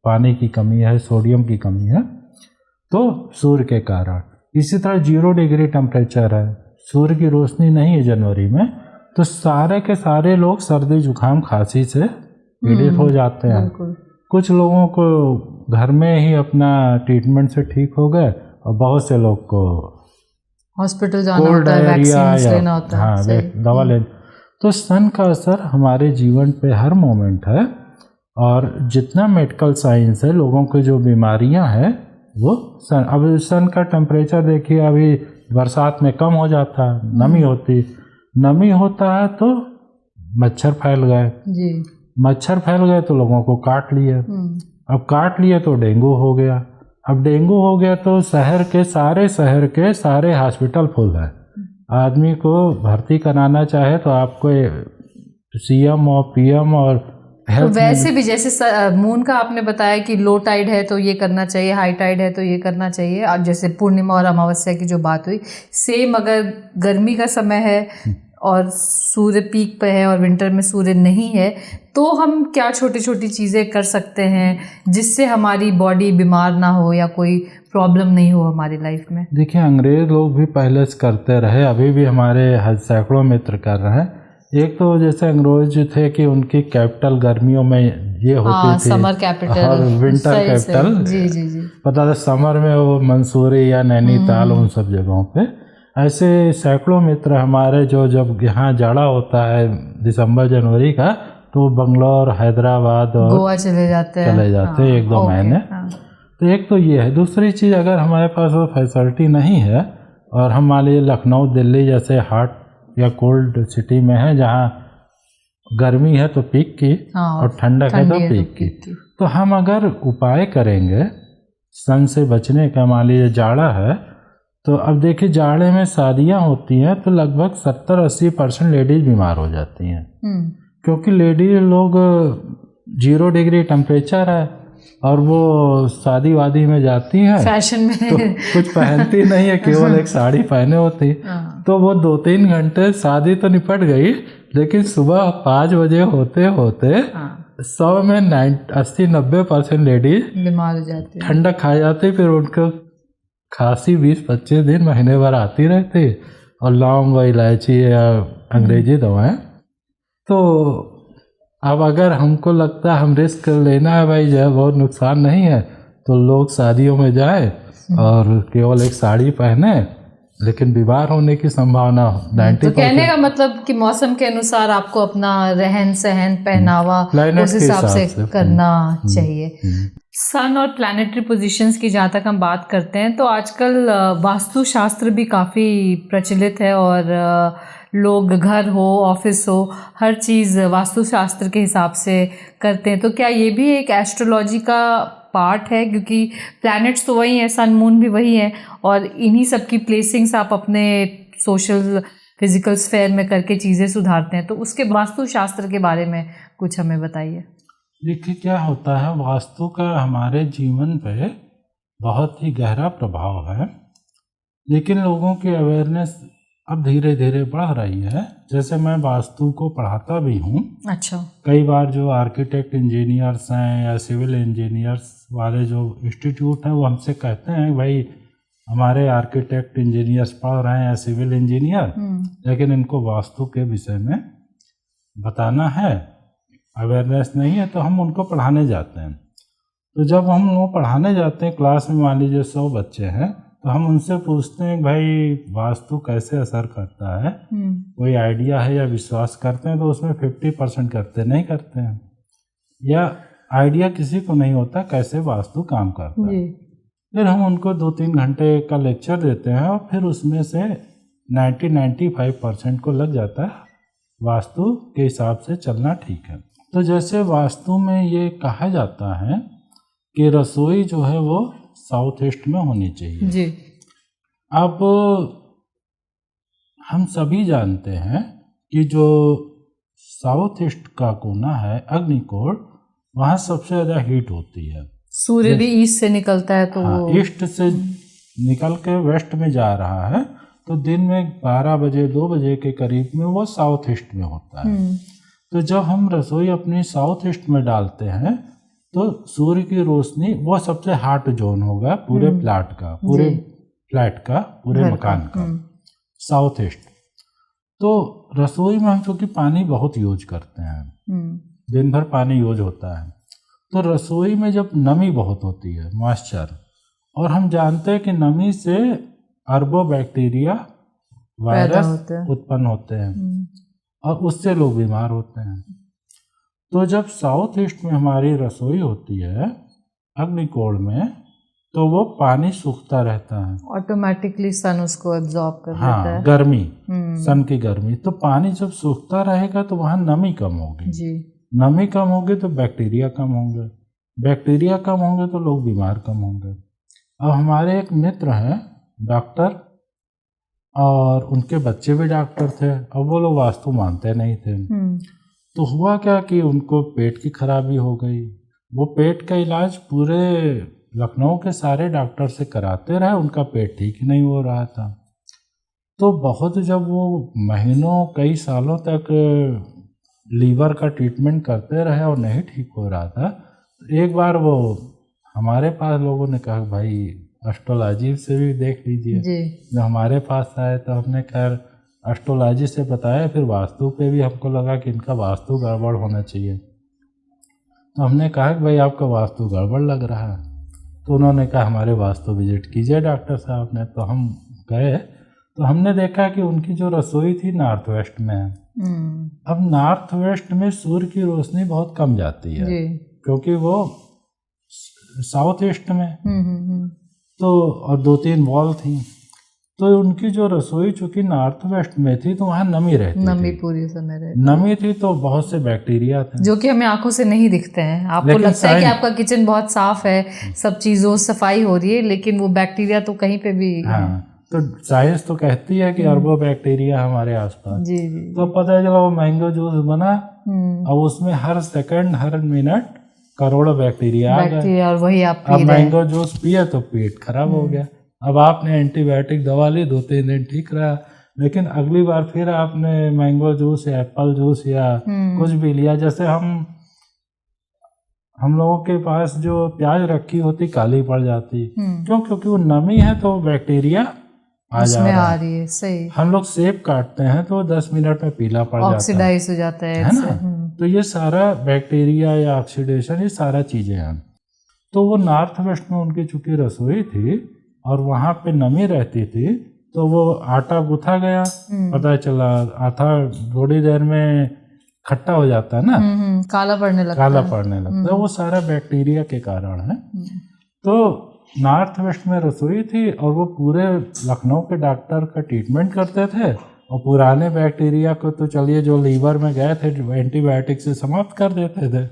पानी की कमी है, सोडियम की कमी है, तो सूर्य के कारण। इसी तरह 0 डिग्री टेम्परेचर है, सूर्य की रोशनी नहीं है जनवरी में, तो सारे के सारे लोग सर्दी जुकाम खांसी से पीड़ित हो जाते हैं। कुछ लोगों को घर में ही अपना ट्रीटमेंट से ठीक हो गए और बहुत से लोग को हॉस्पिटल जाना होता है, वैक्सीन लेना होता है। हाँ, दवा लेना। तो सन का असर हमारे जीवन पे हर मोमेंट है, और जितना मेडिकल साइंस है, लोगों की जो बीमारियां हैं वो सन। अब सन का टेम्परेचर देखिए, अभी बरसात में कम हो जाता है, नमी होता है तो मच्छर फैल गए तो लोगों को काट लिया। अब काट लिए तो डेंगू हो गया। अब डेंगू हो गया तो शहर के सारे हॉस्पिटल फुल है। आदमी को भर्ती कराना चाहे तो आपको सीएम और पीएम और तो वैसे भी जैसे मून का आपने बताया कि लो टाइड है तो ये करना चाहिए, हाई टाइड है तो ये करना चाहिए, और जैसे पूर्णिमा और अमावस्या की जो बात हुई, सेम अगर गर्मी का समय है और सूर्य पीक पे है और विंटर में सूर्य नहीं है, तो हम क्या छोटी छोटी चीज़ें कर सकते हैं जिससे हमारी बॉडी बीमार ना हो या कोई प्रॉब्लम नहीं हो हमारी लाइफ में? देखिए, अंग्रेज लोग भी पहले से करते रहे, अभी भी हमारे सैकड़ों मित्र कर रहे हैं। एक तो जैसे अंग्रेज थे कि उनकी कैपिटल गर्मियों में ये होती थी, समर कैपिटल और विंटर कैपिटल। जी। पता था समर में वो मंसूरी या नैनीताल, उन सब जगहों पे। ऐसे सैकड़ों मित्र हमारे जो जब यहाँ जाड़ा होता है दिसंबर जनवरी का, तो बंगलौर, हैदराबाद और गोवा चले जाते हैं 1-2 महीने। तो एक तो ये है। दूसरी चीज़, अगर हमारे पास वो फैसिलिटी नहीं है और हम मान लीजिए लखनऊ, दिल्ली जैसे हॉट या कोल्ड सिटी में है, जहाँ गर्मी है तो पीक की और ठंडक है तो पीक की, तो हम अगर उपाय करेंगे सन से बचने का, मान लीजिए जाड़ा है तो अब देखिए जाड़े में शादियाँ होती हैं तो लगभग 70-80% लेडीज बीमार हो जाती हैं, क्योंकि लेडीज लोग 0 डिग्री टेम्परेचर है और वो शादी वादी में जाती हैं, फैशन में तो कुछ पहनती नहीं है, केवल एक साड़ी पहने होती, तो वो 2-3 घंटे शादी तो निपट गई, लेकिन सुबह 5 बजे होते होते 100 में 80-90% लेडीज बीमार हो जाती है, ठंडक खा जाती, फिर उनको खांसी 20-25 दिन महीने भर आती रहती, और लौंग व इलायची या अंग्रेजी दवाएं। तो अब अगर हमको लगता है हम रिस्क लेना है भाई, जो है बहुत नुकसान नहीं है, तो लोग शादियों में जाए और केवल एक साड़ी पहने, लेकिन बीमार होने की संभावना 90%। तो कहने का मतलब कि मौसम के अनुसार आपको अपना रहन सहन पहनावा उस हिसाब से करना चाहिए। सन और प्लैनेटरी पोजीशंस की जहाँ तक हम बात करते हैं, तो आजकल वास्तु शास्त्र भी काफ़ी प्रचलित है, और लोग घर हो ऑफिस हो हर चीज़ वास्तु शास्त्र के हिसाब से करते हैं। तो क्या ये भी एक एस्ट्रोलॉजी का पार्ट है, क्योंकि प्लैनेट्स तो वही हैं, सन मून भी वही है, और इन्हीं सब की प्लेसिंग्स आप अपने सोशल फिजिकल स्फेयर में करके चीज़ें सुधारते हैं। तो उसके वास्तु शास्त्र के बारे में कुछ हमें बताइए। देखिए क्या होता है, वास्तु का हमारे जीवन पे बहुत ही गहरा प्रभाव है, लेकिन लोगों की अवेयरनेस अब धीरे धीरे बढ़ रही है। जैसे मैं वास्तु को पढ़ाता भी हूँ। अच्छा। कई बार जो आर्किटेक्ट इंजीनियर्स हैं या सिविल इंजीनियर्स वाले जो इंस्टीट्यूट हैं, वो हमसे कहते हैं भाई हमारे आर्किटेक्ट इंजीनियर्स पढ़ रहे हैं या सिविल इंजीनियर, लेकिन इनको वास्तु के विषय में बताना है, अवेयरनेस नहीं है, तो हम उनको पढ़ाने जाते हैं। तो जब हम वो पढ़ाने जाते हैं, क्लास में मान लीजिए 100 बच्चे हैं, तो हम उनसे पूछते हैं भाई वास्तु कैसे असर करता है, कोई आइडिया है या विश्वास करते हैं, तो उसमें 50% करते नहीं करते हैं, या आइडिया किसी को नहीं होता कैसे वास्तु काम करता है। फिर हम उनको 2-3 घंटे का लेक्चर देते हैं, और फिर उसमें से 90-95% को लग जाता है वास्तु के हिसाब से चलना ठीक है। तो जैसे वास्तु में ये कहा जाता है कि रसोई जो है वो साउथ ईस्ट में होनी चाहिए जी। अब हम सभी जानते हैं कि जो साउथ ईस्ट का कोना है अग्निकोण, वहाँ सबसे ज़्यादा हीट होती है। सूर्य भी ईस्ट से निकलता है, तो हाँ, ईस्ट से निकल के वेस्ट में जा रहा है, तो दिन में 12 बजे 2 बजे के करीब में वो साउथ ईस्ट में होता है। तो जब हम रसोई अपनी साउथ ईस्ट में डालते हैं, तो सूर्य की रोशनी वो सबसे हॉट जोन होगा पूरे प्लाट का, पूरे फ्लैट का, पूरे मकान का, साउथ ईस्ट। तो रसोई में हम चूँकि पानी बहुत यूज करते हैं, दिन भर पानी यूज होता है, तो रसोई में जब नमी बहुत होती है, मॉइस्चर, और हम जानते हैं कि नमी से अरबों बैक्टीरिया वायरस उत्पन्न होते हैं, और उससे लोग बीमार होते हैं। तो जब साउथ ईस्ट में हमारी रसोई होती है अग्निकोण में, तो वो पानी सूखता रहता है, ऑटोमेटिकली सन उसको एब्जॉर्ब कर लेता है। गर्मी, सन की गर्मी। तो पानी जब सूखता रहेगा तो वहाँ नमी कम होगी जी। नमी कम होगी तो बैक्टीरिया कम होंगे, बैक्टीरिया कम होंगे तो लोग बीमार कम होंगे। अब हमारे एक मित्र हैं डॉक्टर, और उनके बच्चे भी डॉक्टर थे। अब वो लोग वास्तु मानते नहीं थे, तो हुआ क्या कि उनको पेट की खराबी हो गई। वो पेट का इलाज पूरे लखनऊ के सारे डॉक्टर से कराते रहे, उनका पेट ठीक नहीं हो रहा था। तो बहुत जब वो महीनों कई सालों तक लीवर का ट्रीटमेंट करते रहे और नहीं ठीक हो रहा था, तो एक बार वो हमारे पास लोगों ने कहा भाई एस्ट्रोलॉजी से भी देख लीजिए। जब हमारे पास आए तो हमने खैर एस्ट्रोलॉजी से बताया, फिर वास्तु पे भी हमको लगा कि इनका वास्तु गड़बड़ होना चाहिए। तो हमने कहा कि भाई आपका वास्तु गड़बड़ लग रहा है। तो उन्होंने कहा हमारे वास्तु विजिट कीजिए डॉक्टर साहब ने। तो हम गए, तो हमने देखा कि उनकी जो रसोई थी नॉर्थ वेस्ट में है। अब नॉर्थ वेस्ट में सूर्य की रोशनी बहुत कम जाती है क्योंकि वो साउथ ईस्ट में, तो और 2-3 वॉल थी, तो उनकी जो रसोई चूंकि नॉर्थ वेस्ट में थी तो वहाँ नमी रहती, नमी पूरी समय रहती, नमी थी, तो बहुत से बैक्टीरिया थे जो कि हमें आंखों से नहीं दिखते हैं। आपको लगता है कि आपका किचन बहुत साफ है, सब चीजों सफाई हो रही है, लेकिन वो बैक्टीरिया तो कहीं पे भी। हाँ, तो साइंस तो कहती है कि अरबों बैक्टीरिया हमारे आसपास। जी। तो पता चला वो मैंगो जूस बना, अब उसमें हर सेकंड हर मिनट करोड़ों बैक्टीरिया आ गए, और वही आप अब मैंगो जूस पिए तो पेट खराब हो गया। अब आपने एंटीबायोटिक दवा ली, 2-3 दिन ठीक रहा, लेकिन अगली बार फिर आपने मैंगो जूस या एप्पल जूस या कुछ भी लिया, जैसे हम हम लोगों के पास जो प्याज रखी होती काली पड़ जाती। क्यों? क्योंकि वो नमी है तो बैक्टीरिया आ जा उसमें रहा आ है। रही है, सही। हम लोग सेब काटते हैं तो 10 मिनट में पीला पड़ जाता ऑक्सीडाइज हो जाता है है इससे। ना। तो ये सारा बैक्टीरिया या ऑक्सीडेशन, ये सारा चीजें हैं। तो वो नॉर्थ वेस्ट में उनकी चूंकि रसोई थी और वहाँ पे नमी रहती थी, तो वो आटा गूथा गया, पता चला आटा थोड़ी देर में खट्टा हो जाता है ना, काला पड़ने लगता काला है। पड़ने लगता है। वो सारा बैक्टीरिया के कारण है। तो नॉर्थ वेस्ट में रसोई थी और वो पूरे लखनऊ के डॉक्टर का ट्रीटमेंट करते थे, और पुराने बैक्टीरिया को तो चलिए जो लीवर में गए थे एंटीबायोटिक से समाप्त कर देते थे,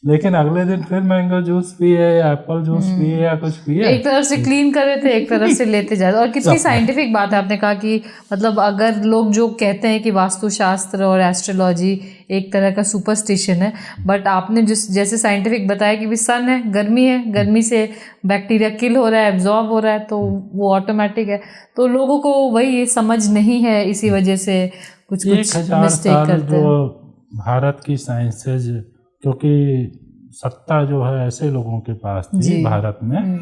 लेकिन अगले दिन फिर मैंगो जूस पिए या एप्पल जूस पिए या कुछ पिए। एक तरफ से क्लीन कर रहे थे, एक तरफ से लेते जा रहे। और कितनी साइंटिफिक बात है, आपने कहा कि मतलब अगर लोग जो कहते हैं कि वास्तुशास्त्र और एस्ट्रोलॉजी एक तरह का सुपरस्टिशन है, बट आपने जिस जैसे साइंटिफिक बताया कि भी सन है, गर्मी से बैक्टीरिया किल हो रहा है, एब्जॉर्ब हो रहा है, तो वो ऑटोमेटिक है। तो लोगों को वही ये समझ नहीं है, इसी वजह से कुछ 1000 मिस्टेक साल करते जो हैं। भारत की साइंसेज, क्योंकि सत्ता जो है ऐसे लोगों के पास थी भारत में,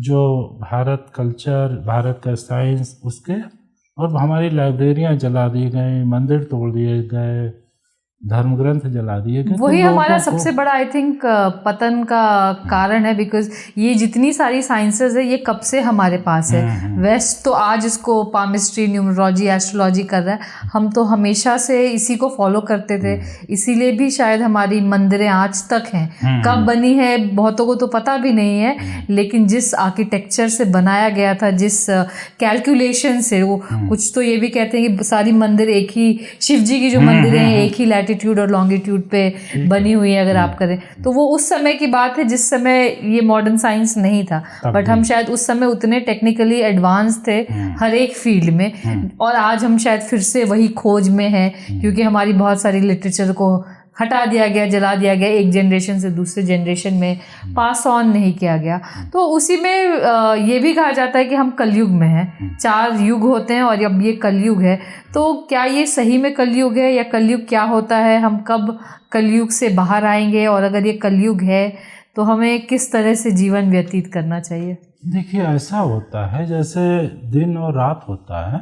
जो भारत कल्चर, भारत का साइंस, उसके और हमारी लाइब्रेरियां जला दी गई, मंदिर तोड़ दिए गए, धर्म ग्रंथ जला दिए गए। वही हमारा सबसे बड़ा आई थिंक पतन का कारण है, बिकॉज ये जितनी सारी साइंसेज है ये कब से हमारे पास है। वेस्ट तो आज इसको पामिस्ट्री, न्यूमरोलॉजी, एस्ट्रोलॉजी कर रहा है, हम तो हमेशा से इसी को फॉलो करते थे। इसीलिए भी शायद हमारी मंदिरें आज तक हैं। कब बनी है बहुतों को तो पता भी नहीं है, लेकिन जिस आर्किटेक्चर से बनाया गया था, जिस कैलकुलेशन से, वो कुछ तो ये भी कहते हैं कि सारी मंदिर एक ही, शिव जी की जो मंदिरें हैं एक ही लैटिट्यूड और लॉन्गिट्यूड पे बनी हुई है अगर आप करें तो। वो उस समय की बात है जिस समय ये मॉडर्न साइंस नहीं था, बट हम शायद उस समय उतने टेक्निकली एडवांस थे हर एक फील्ड में, और आज हम शायद फिर से वही खोज में हैं, क्योंकि हमारी बहुत सारी लिटरेचर को हटा दिया गया, जला दिया गया, एक जनरेशन से दूसरे जनरेशन में पास ऑन नहीं किया गया। तो उसी में ये भी कहा जाता है कि हम कलयुग में हैं। 4 युग होते हैं और अब ये कलयुग है। तो क्या ये सही में कलयुग है, या कलयुग क्या होता है, हम कब कलयुग से बाहर आएंगे, और अगर ये कलयुग है तो हमें किस तरह से जीवन व्यतीत करना चाहिए? देखिए, ऐसा होता है जैसे दिन और रात होता है,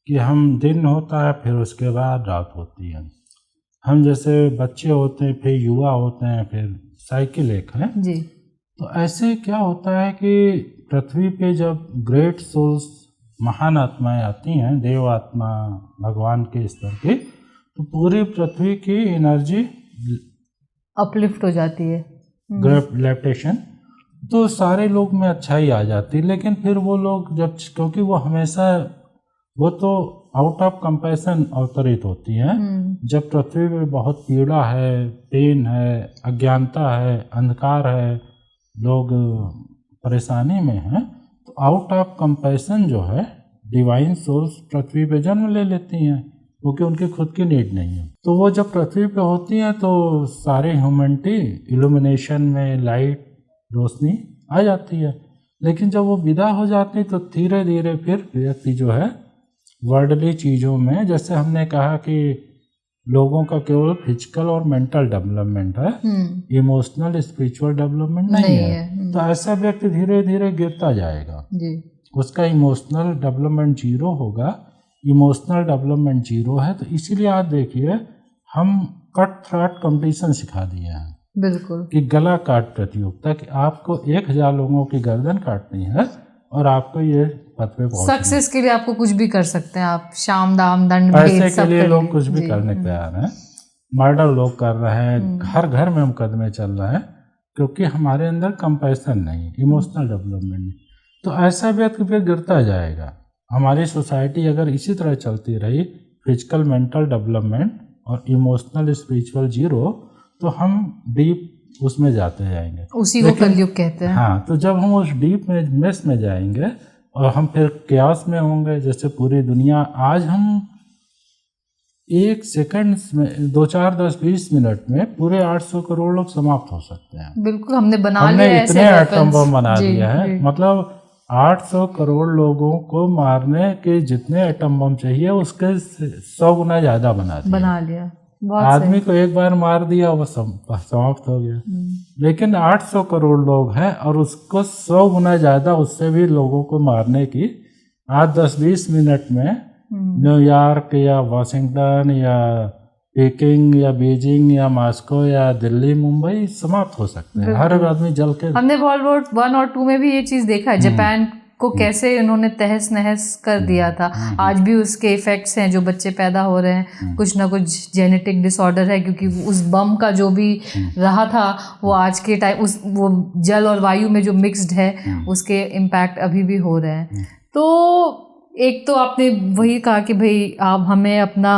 कि हम दिन होता है फिर उसके बाद रात होती है। हम जैसे बच्चे होते हैं, फिर युवा होते हैं, फिर साइकिल एक है जी। तो ऐसे क्या होता है कि पृथ्वी पे जब ग्रेट सोल्स, महान आत्माएं आती हैं, देव आत्मा, भगवान के स्तर की, तो पूरी पृथ्वी की एनर्जी अपलिफ्ट हो जाती है, ग्रेविटेशन, तो सारे लोग में अच्छाई आ जाती है। लेकिन फिर वो लोग जब, क्योंकि वो हमेशा, वो तो आउट ऑफ कंपैशन अवतरित होती हैं। जब पृथ्वी पे बहुत पीड़ा है, पेन है, अज्ञानता है, अंधकार है, लोग परेशानी में हैं, तो आउट ऑफ कंपैशन जो है डिवाइन सोल्स पृथ्वी पे जन्म ले लेती हैं, क्योंकि उनकी खुद की नीड नहीं है। तो वो जब पृथ्वी पे होती हैं तो सारे ह्यूमैनिटी इल्यूमिनेशन में, लाइट, रोशनी आ जाती है। लेकिन जब वो विदा हो जाती तो धीरे धीरे फिर व्यक्ति जो है वर्ल्डली चीज़ों में, जैसे हमने कहा कि लोगों का केवल फिजिकल और मेंटल डेवलपमेंट है, इमोशनल स्पिरिचुअल डेवलपमेंट नहीं है। तो ऐसा व्यक्ति धीरे धीरे गिरता जाएगा जी। उसका इमोशनल डेवलपमेंट 0 होगा। इमोशनल डेवलपमेंट 0 है, तो इसीलिए आप देखिए हम कट थ्रॉट कंपटीशन सिखा दिए हैं, बिल्कुल, कि गला काट प्रतियोगिता, कि आपको 1000 लोगों की गर्दन काटनी है और आपको ये पद पे पहुंचना। सक्सेस के लिए आपको कुछ भी कर सकते हैं, आप शाम दाम दंड पैसे के लिए लोग कुछ भी करने तैयार हैं। मर्डर लोग कर रहे हैं, हर घर में मुकदमे चल रहे हैं, क्योंकि हमारे अंदर कंपैशन नहीं, इमोशनल डेवलपमेंट नहीं। तो ऐसा व्यक्ति फिर गिरता जाएगा। हमारी सोसाइटी अगर इसी तरह चलती रही, फिजिकल मेंटल डेवलपमेंट और इमोशनल स्पिरिचुअल 0, तो हम डीप उसमें जाते जाएंगे, उसी को कलयुग कहते हैं। हाँ, तो जब हम उस डीप में मेस में जाएंगे और हम फिर क्यास में होंगे, जैसे पूरी दुनिया, आज हम 1 सेकंड में 2, 4, 10, 20 मिनट में पूरे 800 करोड़ लोग समाप्त हो सकते हैं। बिल्कुल, हमने इतने एटम बम बना दिए हैं, मतलब 800 करोड़ लोगों को मारने के जितने एटम बम चाहिए उसके 100 गुना ज्यादा बना लिया। बहुत आदमी को एक बार मार दिया वो समाप्त हो गया। लेकिन 800 करोड़ लोग हैं और उसको 100 गुना ज्यादा उससे भी लोगों को मारने की आज 10-20 मिनट में न्यूयॉर्क या वाशिंगटन या पेकिंग या बीजिंग या मॉस्को या दिल्ली मुंबई समाप्त हो सकते हैं। हर आदमी जल के। हमने वर्ल्ड वॉर 1 और 2 में भी ये चीज देखा है, जापान को कैसे इन्होंने तहस नहस कर दिया था। आज भी उसके इफेक्ट्स हैं, जो बच्चे पैदा हो रहे हैं कुछ ना कुछ जेनेटिक डिसऑर्डर है, क्योंकि उस बम का जो भी रहा था वो आज के टाइम वो जल और वायु में जो मिक्स्ड है उसके इम्पैक्ट अभी भी हो रहे हैं। तो एक तो आपने वही कहा कि भाई आप हमें अपना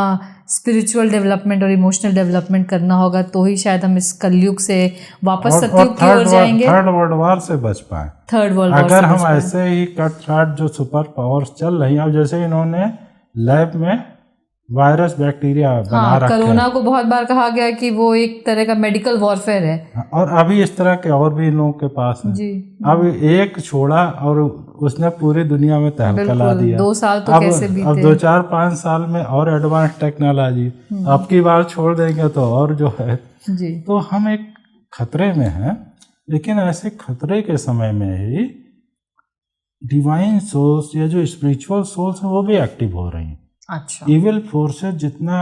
स्पिरिचुअल डेवलपमेंट और इमोशनल डेवलपमेंट करना होगा, तो ही शायद हम इस कलयुग से वापस सतयुग की ओर जाएंगे, थर्ड वर्ल्ड वॉर से बच पाए। थर्ड वर्ल्ड वॉर अगर हम ऐसे ही कट छाट जो सुपर पावर्स चल रही हैं, अब जैसे इन्होंने लैब में वायरस बैक्टीरिया बना रखा है। कोरोना को बहुत बार कहा गया कि वो एक तरह का मेडिकल वॉरफेयर है, और अभी इस तरह के और भी इन लोगों के पास है जी। अब एक छोड़ा और उसने पूरी दुनिया में तहलका ला दिया। 2 साल तो कैसे बीते। अब 2-4-5 साल में और एडवांस टेक्नोलॉजी, अब की बार छोड़ देंगे तो और जो है जी। तो हम एक खतरे में हैं। लेकिन ऐसे खतरे के समय में ही डिवाइन सोल्स या जो स्पिरिचुअल सोल्स हैं वो भी एक्टिव हो रही हैं। अच्छा। इविल फोर्सेस जितना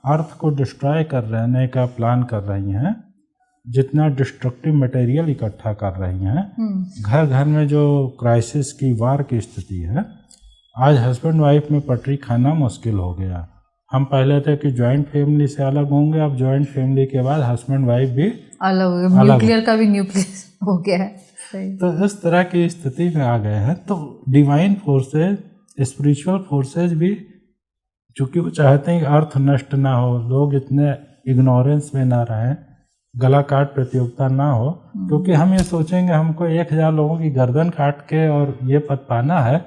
अर्थ को डिस्ट्रॉय कर रहने का प्लान कर रही हैं, जितना डिस्ट्रक्टिव मटेरियल इकट्ठा कर रही हैं, घर घर में जो क्राइसिस की वार की स्थिति है, आज हस्बैंड वाइफ में पटरी खाना मुश्किल हो गया। हम पहले थे कि जॉइंट फैमिली से अलग होंगे, अब जॉइंट फैमिली के बाद हस्बैंड वाइफ भी अलग, न्यूक्लियर का भी न्यूक्लियर हो गया है। तो इस तरह की स्थिति में आ गए हैं। तो डिवाइन फोर्सेज, स्पिरिचुअल फोर्सेज भी, चूँकि वो चाहते हैं कि अर्थ नष्ट ना हो, लोग इतने इग्नोरेंस में ना रहें, गला काट प्रतियोगिता ना हो, क्योंकि हम ये सोचेंगे हमको 1000 लोगों की गर्दन काट के और ये पद पाना है,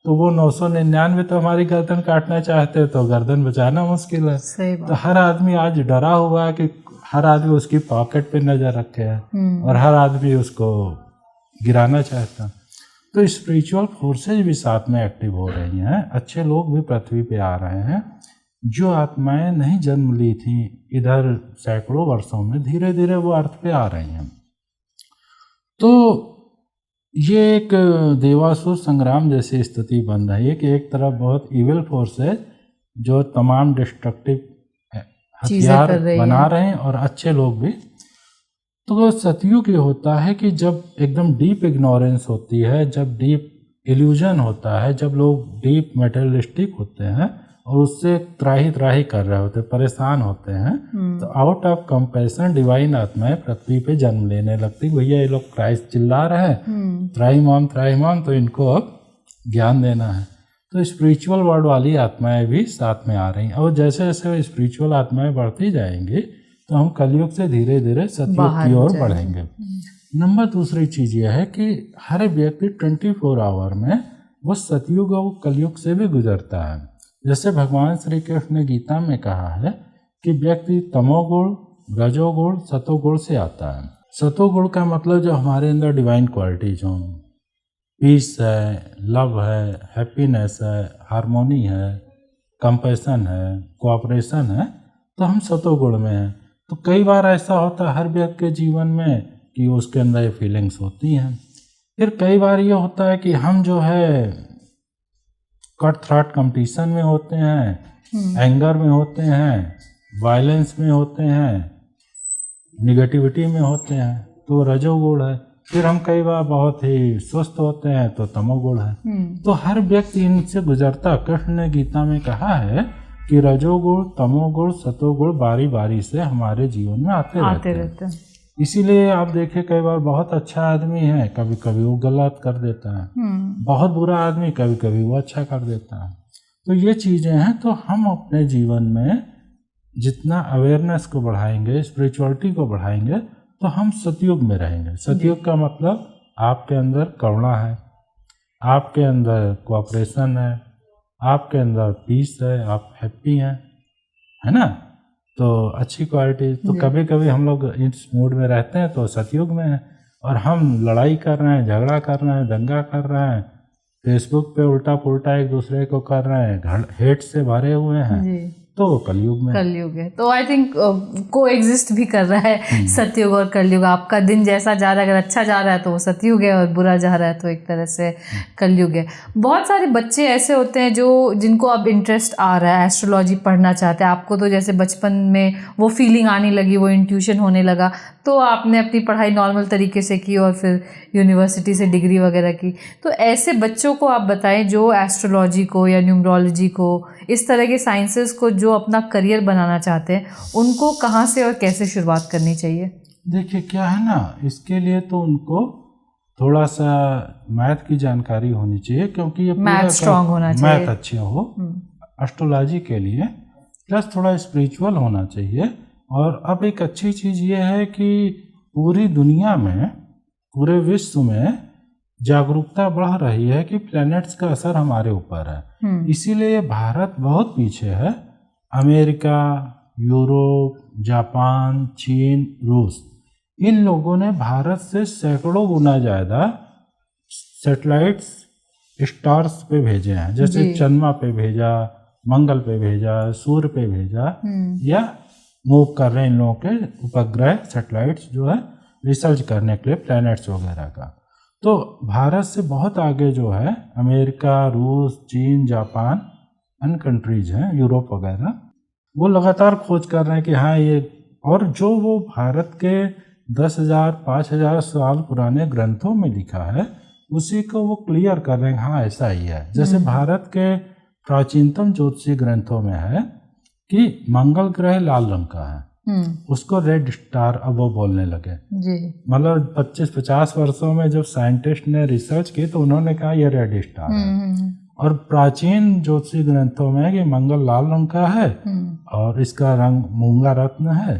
तो वो 999 तो हमारी गर्दन काटना चाहते, तो गर्दन बचाना मुश्किल है। तो हर आदमी आज डरा हुआ है कि हर आदमी उसकी पॉकेट पे नजर रखे है और हर आदमी उसको गिराना चाहता। तो स्पिरिचुअल फोर्सेज भी साथ में एक्टिव हो रही हैं। अच्छे लोग भी पृथ्वी पे आ रहे हैं। जो आत्माएं नहीं जन्म ली थी इधर सैकड़ों वर्षों में, धीरे धीरे वो अर्थ पे आ रही हैं। तो ये एक देवासुर संग्राम जैसी स्थिति बन रही है कि एक तरफ बहुत इविल फोर्सेज जो तमाम डिस्ट्रक्टिव हथियार बना रहे हैं और अच्छे लोग भी। तो सतयुग ये होता है कि जब एकदम डीप इग्नोरेंस होती है, जब डीप इल्यूजन होता है, जब लोग डीप मेटेरियलिस्टिक होते हैं और उससे त्राही कर रहे होते, परेशान होते हैं, तो आउट ऑफ कंपैशन डिवाइन आत्माएं पृथ्वी पे जन्म लेने लगती। भैया ये लोग क्राइस्ट चिल्ला रहे हैं, त्राहिमाम, तो इनको अब ज्ञान देना है। तो स्पिरिचुअल वर्ल्ड वाली आत्माएं भी साथ में आ रही हैं। और जैसे जैसे स्पिरिचुअल आत्माएं बढ़ती जाएंगी तो हम कलयुग से धीरे धीरे सतयुग की ओर बढ़ेंगे। नंबर दूसरी चीज़ यह है कि हर व्यक्ति 24 आवर में वो सतयुग और कलयुग से भी गुजरता है। जैसे भगवान श्री कृष्ण ने गीता में कहा है कि व्यक्ति तमोगुण, रजोगुण, सतोगुण से आता है। सतोगुण का मतलब जो हमारे अंदर डिवाइन क्वालिटीज हों, पीस है, लव है, हैप्पीनेस है, हार्मोनी है, कंपैशन है, कोऑपरेशन है, तो हम सतोगुण में हैं। तो कई बार ऐसा होता है हर व्यक्ति के जीवन में कि उसके अंदर ये फीलिंग्स होती हैं। फिर कई बार ये होता है कि हम जो है कट थ्रॉट कंपटीशन में होते हैं, एंगर में होते हैं, वायलेंस में होते हैं, निगेटिविटी में होते हैं, तो रजोगुण है। फिर हम कई बार बहुत ही स्वस्थ होते हैं तो तमोगुण है। तो हर व्यक्ति इनसे गुजरता। कृष्ण ने गीता में कहा है कि रजोगुण, तमोगुण, सतोगुण बारी बारी से हमारे जीवन में आते रहते हैं। इसीलिए आप देखिए कई बार बहुत अच्छा आदमी है, कभी कभी वो गलत कर देता है, बहुत बुरा आदमी कभी कभी वो अच्छा कर देता है। तो ये चीज़ें हैं। तो हम अपने जीवन में जितना अवेयरनेस को बढ़ाएंगे, स्पिरिचुअलिटी को बढ़ाएंगे, तो हम सतयुग में रहेंगे। सतयुग का मतलब आपके अंदर करुणा है, आपके अंदर कोऑपरेशन है, आपके अंदर पीस है, आप हैप्पी हैं, है ना, तो अच्छी क्वालिटी। तो कभी कभी हम लोग इस मूड में रहते हैं तो सतयुग में हैं, और हम लड़ाई कर रहे हैं, झगड़ा कर रहे हैं, दंगा कर रहे हैं, फेसबुक पे उल्टा पुल्टा एक दूसरे को कर रहे हैं, हेट से भरे हुए हैं, तो वो कलयुग में। कलयुग है, तो आई थिंक को एग्जिस्ट भी कर रहा है सतयुग और कलयुग। आपका दिन जैसा जा रहा है, अगर अच्छा जा रहा है तो वो सतयुग है, और बुरा जा रहा है तो एक तरह से कलयुग है। बहुत सारे बच्चे ऐसे होते हैं जो जिनको अब इंटरेस्ट आ रहा है, एस्ट्रोलॉजी पढ़ना चाहते हैं। आपको तो जैसे बचपन में वो फीलिंग आने लगी, वो इंट्यूशन होने लगा, तो आपने अपनी पढ़ाई नॉर्मल तरीके से की और फिर यूनिवर्सिटी से डिग्री वगैरह की। तो ऐसे बच्चों को आप बताएं जो एस्ट्रोलॉजी को या न्यूमरोलॉजी को, इस तरह के साइंसेस को जो अपना करियर बनाना चाहते हैं, उनको कहाँ से और कैसे शुरुआत करनी चाहिए? देखिए क्या है ना, इसके लिए तो उनको थोड़ा सा मैथ की जानकारी होनी चाहिए, क्योंकि ये मैथ स्ट्रांग होना चाहिए, मैथ अच्छे हो एस्ट्रोलॉजी के लिए, प्लस थोड़ा स्पिरिचुअल होना चाहिए। और अब एक अच्छी चीज़ ये है कि पूरी दुनिया में, पूरे विश्व में जागरूकता बढ़ रही है कि प्लैनेट्स का असर हमारे ऊपर है। इसीलिए भारत बहुत पीछे है। अमेरिका, यूरोप, जापान, चीन, रूस, इन लोगों ने भारत से सैकड़ों गुना ज़्यादा सैटेलाइट्स स्टार्स पे भेजे हैं। जैसे चंद्रमा पे भेजा, मंगल पे भेजा, सूर्य पे भेजा, या मूव कर रहे हैं इन लोगों के उपग्रह सैटेलाइट्स जो है रिसर्च करने के लिए प्लैनेट्स वगैरह का। तो भारत से बहुत आगे जो है अमेरिका, रूस, चीन, जापान, अन्य कंट्रीज हैं, यूरोप वगैरह, वो लगातार खोज कर रहे हैं कि हाँ ये, और जो वो भारत के 10,000 5,000 साल पुराने ग्रंथों में लिखा है उसी को वो क्लियर कर रहे हैं, हाँ ऐसा ही है। जैसे भारत के प्राचीनतम ज्योतिषीय ग्रंथों में है कि मंगल ग्रह लाल रंग का है, उसको रेड स्टार अब वो बोलने लगे। मतलब 25-50 वर्षों में जब साइंटिस्ट ने रिसर्च की तो उन्होंने कहा ये रेड स्टार है। और प्राचीन ज्योतिषीय ग्रंथों में है कि मंगल लाल रंग का है और इसका रंग मूंगा रत्न है।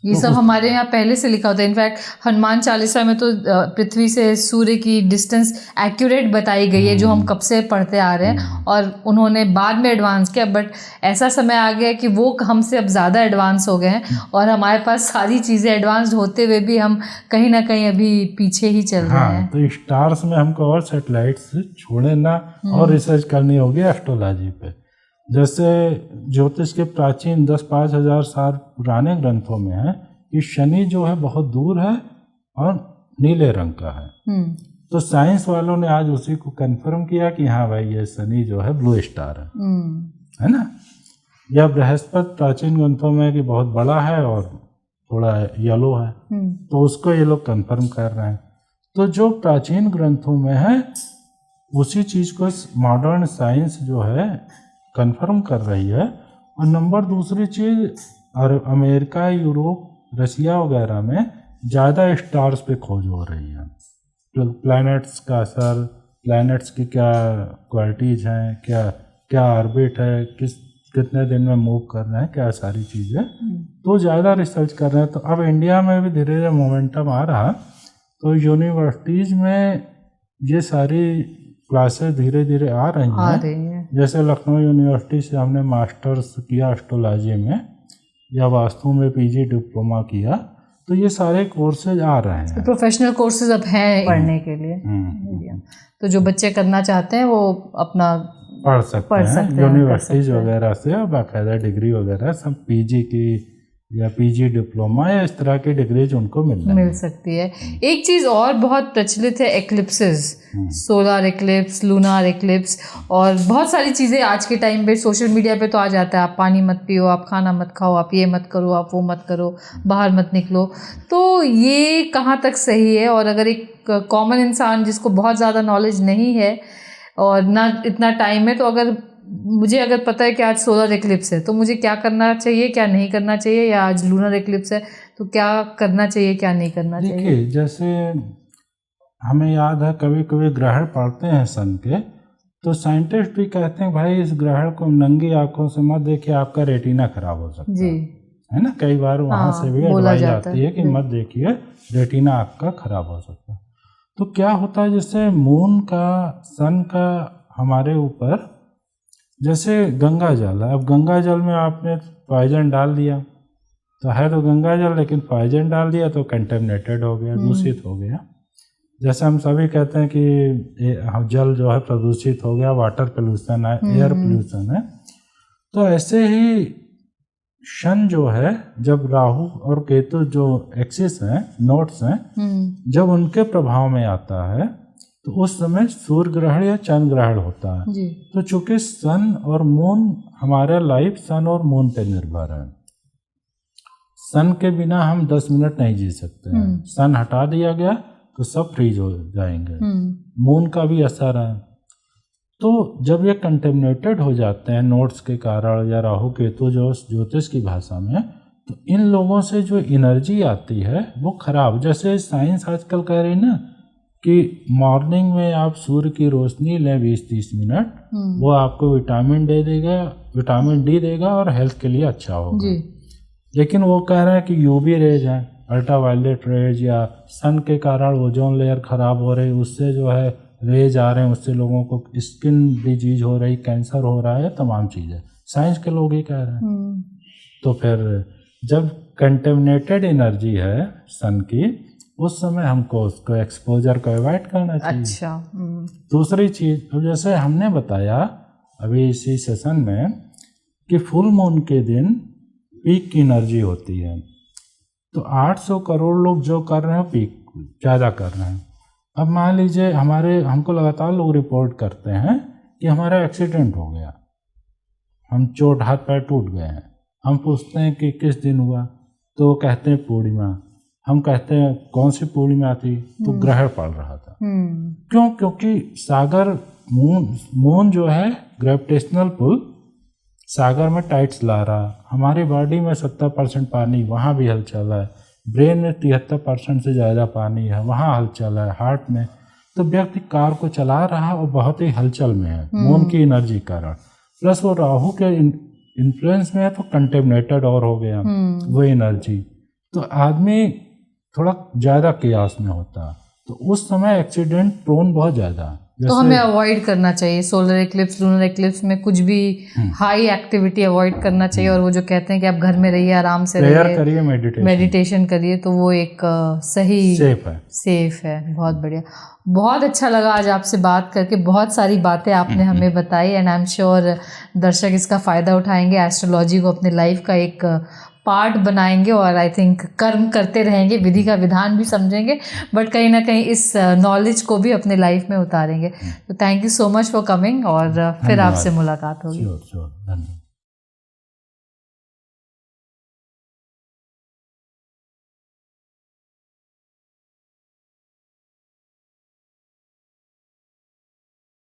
ये सब हमारे यहाँ पहले से लिखा होता है। इनफैक्ट हनुमान चालीसा में तो पृथ्वी से सूर्य की डिस्टेंस एक्यूरेट बताई गई है, जो हम कब से पढ़ते आ रहे हैं, और उन्होंने बाद में एडवांस किया। बट ऐसा समय आ गया कि वो हमसे अब ज़्यादा एडवांस हो गए हैं और हमारे पास सारी चीज़ें एडवांस होते हुए भी हम कहीं ना कहीं अभी पीछे ही चल रहे हैं। तो स्टार्स में हमको और सैटेलाइट्स छोड़े ना और रिसर्च करनी होगी एस्ट्रोलॉजी पे। जैसे ज्योतिष के प्राचीन 10-5 हज़ार साल पुराने ग्रंथों में है कि शनि जो है बहुत दूर है और नीले रंग का है। तो साइंस वालों ने आज उसी को कंफर्म किया कि हाँ भाई ये शनि जो है ब्लू स्टार है ना। या बृहस्पति प्राचीन ग्रंथों में कि बहुत बड़ा है और थोड़ा येलो है, तो उसको ये लोग कंफर्म कर रहे हैं। तो जो प्राचीन ग्रंथों में है उसी चीज़ को मॉडर्न साइंस जो है कंफर्म कर रही है। और नंबर दूसरी चीज़, और अमेरिका, यूरोप, रसिया वगैरह में ज़्यादा स्टार्स पे खोज हो रही है। तो प्लैनेट्स का असर, प्लैनेट्स की क्या क्वालिटीज़ हैं, क्या ऑर्बिट है, कितने दिन में मूव कर रहे हैं, क्या सारी चीज़ें, तो ज़्यादा रिसर्च कर रहे हैं। तो अब इंडिया में भी धीरे धीरे मोमेंटम आ रहा, तो यूनिवर्सिटीज़ में ये सारी क्लासेस धीरे धीरे आ रही हैं। जैसे लखनऊ यूनिवर्सिटी से हमने मास्टर्स किया एस्ट्रोलॉजी में, या वास्तु में पीजी डिप्लोमा किया, तो ये सारे कोर्सेज आ रहे हैं। प्रोफेशनल कोर्सेज अब हैं पढ़ने के लिए। तो जो बच्चे करना चाहते हैं वो अपना पढ़ सकते हैं यूनिवर्सिटीज वगैरह से, और बाकायदा डिग्री वगैरह सब पीजी की या पीजी डिप्लोमा या इस तरह की डिग्रीज उनको मिल सकती है। एक चीज़ और बहुत प्रचलित है, eclipses, solar eclipse, lunar eclipse, और बहुत सारी चीज़ें आज के टाइम पे सोशल मीडिया पे तो आ जाता है, आप पानी मत पियो, आप खाना मत खाओ, आप ये मत करो, आप वो मत करो, बाहर मत निकलो। तो ये कहाँ तक सही है? और अगर एक कॉमन इंसान जिसको बहुत ज़्यादा नॉलेज नहीं है और ना इतना टाइम है, तो अगर पता है कि आज सोलर एक्लिप्स है तो मुझे क्या करना चाहिए, क्या नहीं करना चाहिए, या आज लूनर एक्लिप्स है तो क्या करना चाहिए, क्या नहीं करना चाहिए? देखिए, जैसे हमें याद है कभी कभी ग्रहण पड़ते हैं सन के, तो साइंटिस्ट भी कहते हैं भाई इस ग्रहण को नंगी आंखों से मत देखिए, आपका रेटिना खराब हो सकता है ना। कई बार वहाँ से भी एडवाइस आती है कि मत देखिए, रेटिना आपका खराब हो सकता है। तो क्या होता है, जैसे मून का, सन का हमारे ऊपर, जैसे गंगा जल है, अब गंगा जल में आपने पॉइजन डाल दिया, तो है तो गंगा जल, लेकिन पॉइजन डाल दिया तो कंटेमिनेटेड हो गया, दूषित हो गया। जैसे हम सभी कहते हैं कि जल जो है प्रदूषित हो गया, वाटर पोल्यूशन है, एयर पोल्यूशन है। तो ऐसे ही शन जो है, जब राहु और केतु जो एक्सिस हैं, नोट्स हैं, जब उनके प्रभाव में आता है तो उस समय सूर्य ग्रहण या चंद्र ग्रहण होता है जी। तो चूंकि सन और मून, हमारा लाइफ सन और मून पे निर्भर है। सन के बिना हम 10 मिनट नहीं जी सकते हैं। सन हटा दिया गया तो सब फ्रीज हो जाएंगे। मून का भी असर है। तो जब ये कंटेमिनेटेड हो जाते हैं नोट्स के कारण या राहु केतु जो ज्योतिष की भाषा में, तो इन लोगों से जो एनर्जी आती है वो खराब, जैसे साइंस आजकल कह रही ना कि मॉर्निंग में आप सूर्य की रोशनी लें 20-30 मिनट, वो आपको विटामिन डी देगा और हेल्थ के लिए अच्छा होगा। लेकिन वो कह रहे हैं कि यूवी रेज है, अल्ट्रावायलेट रेज, या सन के कारण ओजोन लेयर खराब हो रही, उससे जो है रेज आ रहे हैं, उससे लोगों को स्किन डिजीज हो रही, कैंसर हो रहा है, तमाम चीज़ें साइंस के लोग ही कह रहे हैं। तो फिर जब कंटेमिनेटेड एनर्जी है सन की, उस समय हमको उसको एक्सपोजर को अवॉइड करना चाहिए। अच्छा। दूसरी चीज़, अब जैसे हमने बताया अभी इसी सेशन में कि फुल मून के दिन पीक की एनर्जी होती है, तो 800 करोड़ लोग जो कर रहे हैं पीक ज़्यादा कर रहे हैं। अब मान लीजिए हमको लगातार लोग रिपोर्ट करते हैं कि हमारा एक्सीडेंट हो गया, हम चोट, हाथ पैर टूट गए हैं। हम पूछते हैं कि किस दिन हुआ, तो कहते हैं पूर्णिमा। हम कहते हैं कौन सी पूर्णिमा थी, तो ग्रहण पड़ रहा था। क्यों? क्योंकि सागर मून जो है ग्रेविटेशनल पुल सागर में टाइट्स ला रहा, हमारी बॉडी में 70% पानी, वहाँ भी हलचल है। ब्रेन में 73% से ज़्यादा पानी है, वहाँ हलचल है। हार्ट में, तो व्यक्ति कार को चला रहा और बहुत ही हलचल में है मून की एनर्जी कारण। प्लस वो राहु के इन्फ्लुएंस में है तो कंटेमिनेटेड और हो गया वो एनर्जी, तो आदमी थोड़ा ज़्यादा केयास में होता, तो उस समय एक्सीडेंट प्रोन बहुत ज़्यादा। तो हमें अवॉइड करना चाहिए सोलर एक्लिप्स, लूनर एक्लिप्स में कुछ भी हाई एक्टिविटी अवॉइड करना चाहिए। और वो जो कहते हैं कि आप घर में रहिए, आराम से रहिए, करिए, मेडिटेशन करिए, तो वो एक सही सेफ है। बहुत बढ़िया, बहुत अच्छा लगा आज आपसे बात करके। बहुत सारी बातें आपने हमें बताई एंड आई एम श्योर दर्शक इसका फ़ायदा उठाएंगे, एस्ट्रोलॉजी को अपने लाइफ का एक पार्ट बनाएंगे और आई थिंक कर्म करते रहेंगे, विधि का विधान भी समझेंगे, बट कहीं ना कहीं इस नॉलेज को भी अपने लाइफ में उतारेंगे। तो thank you so much for coming, और फिर आपसे मुलाकात होगी। धन्यवाद।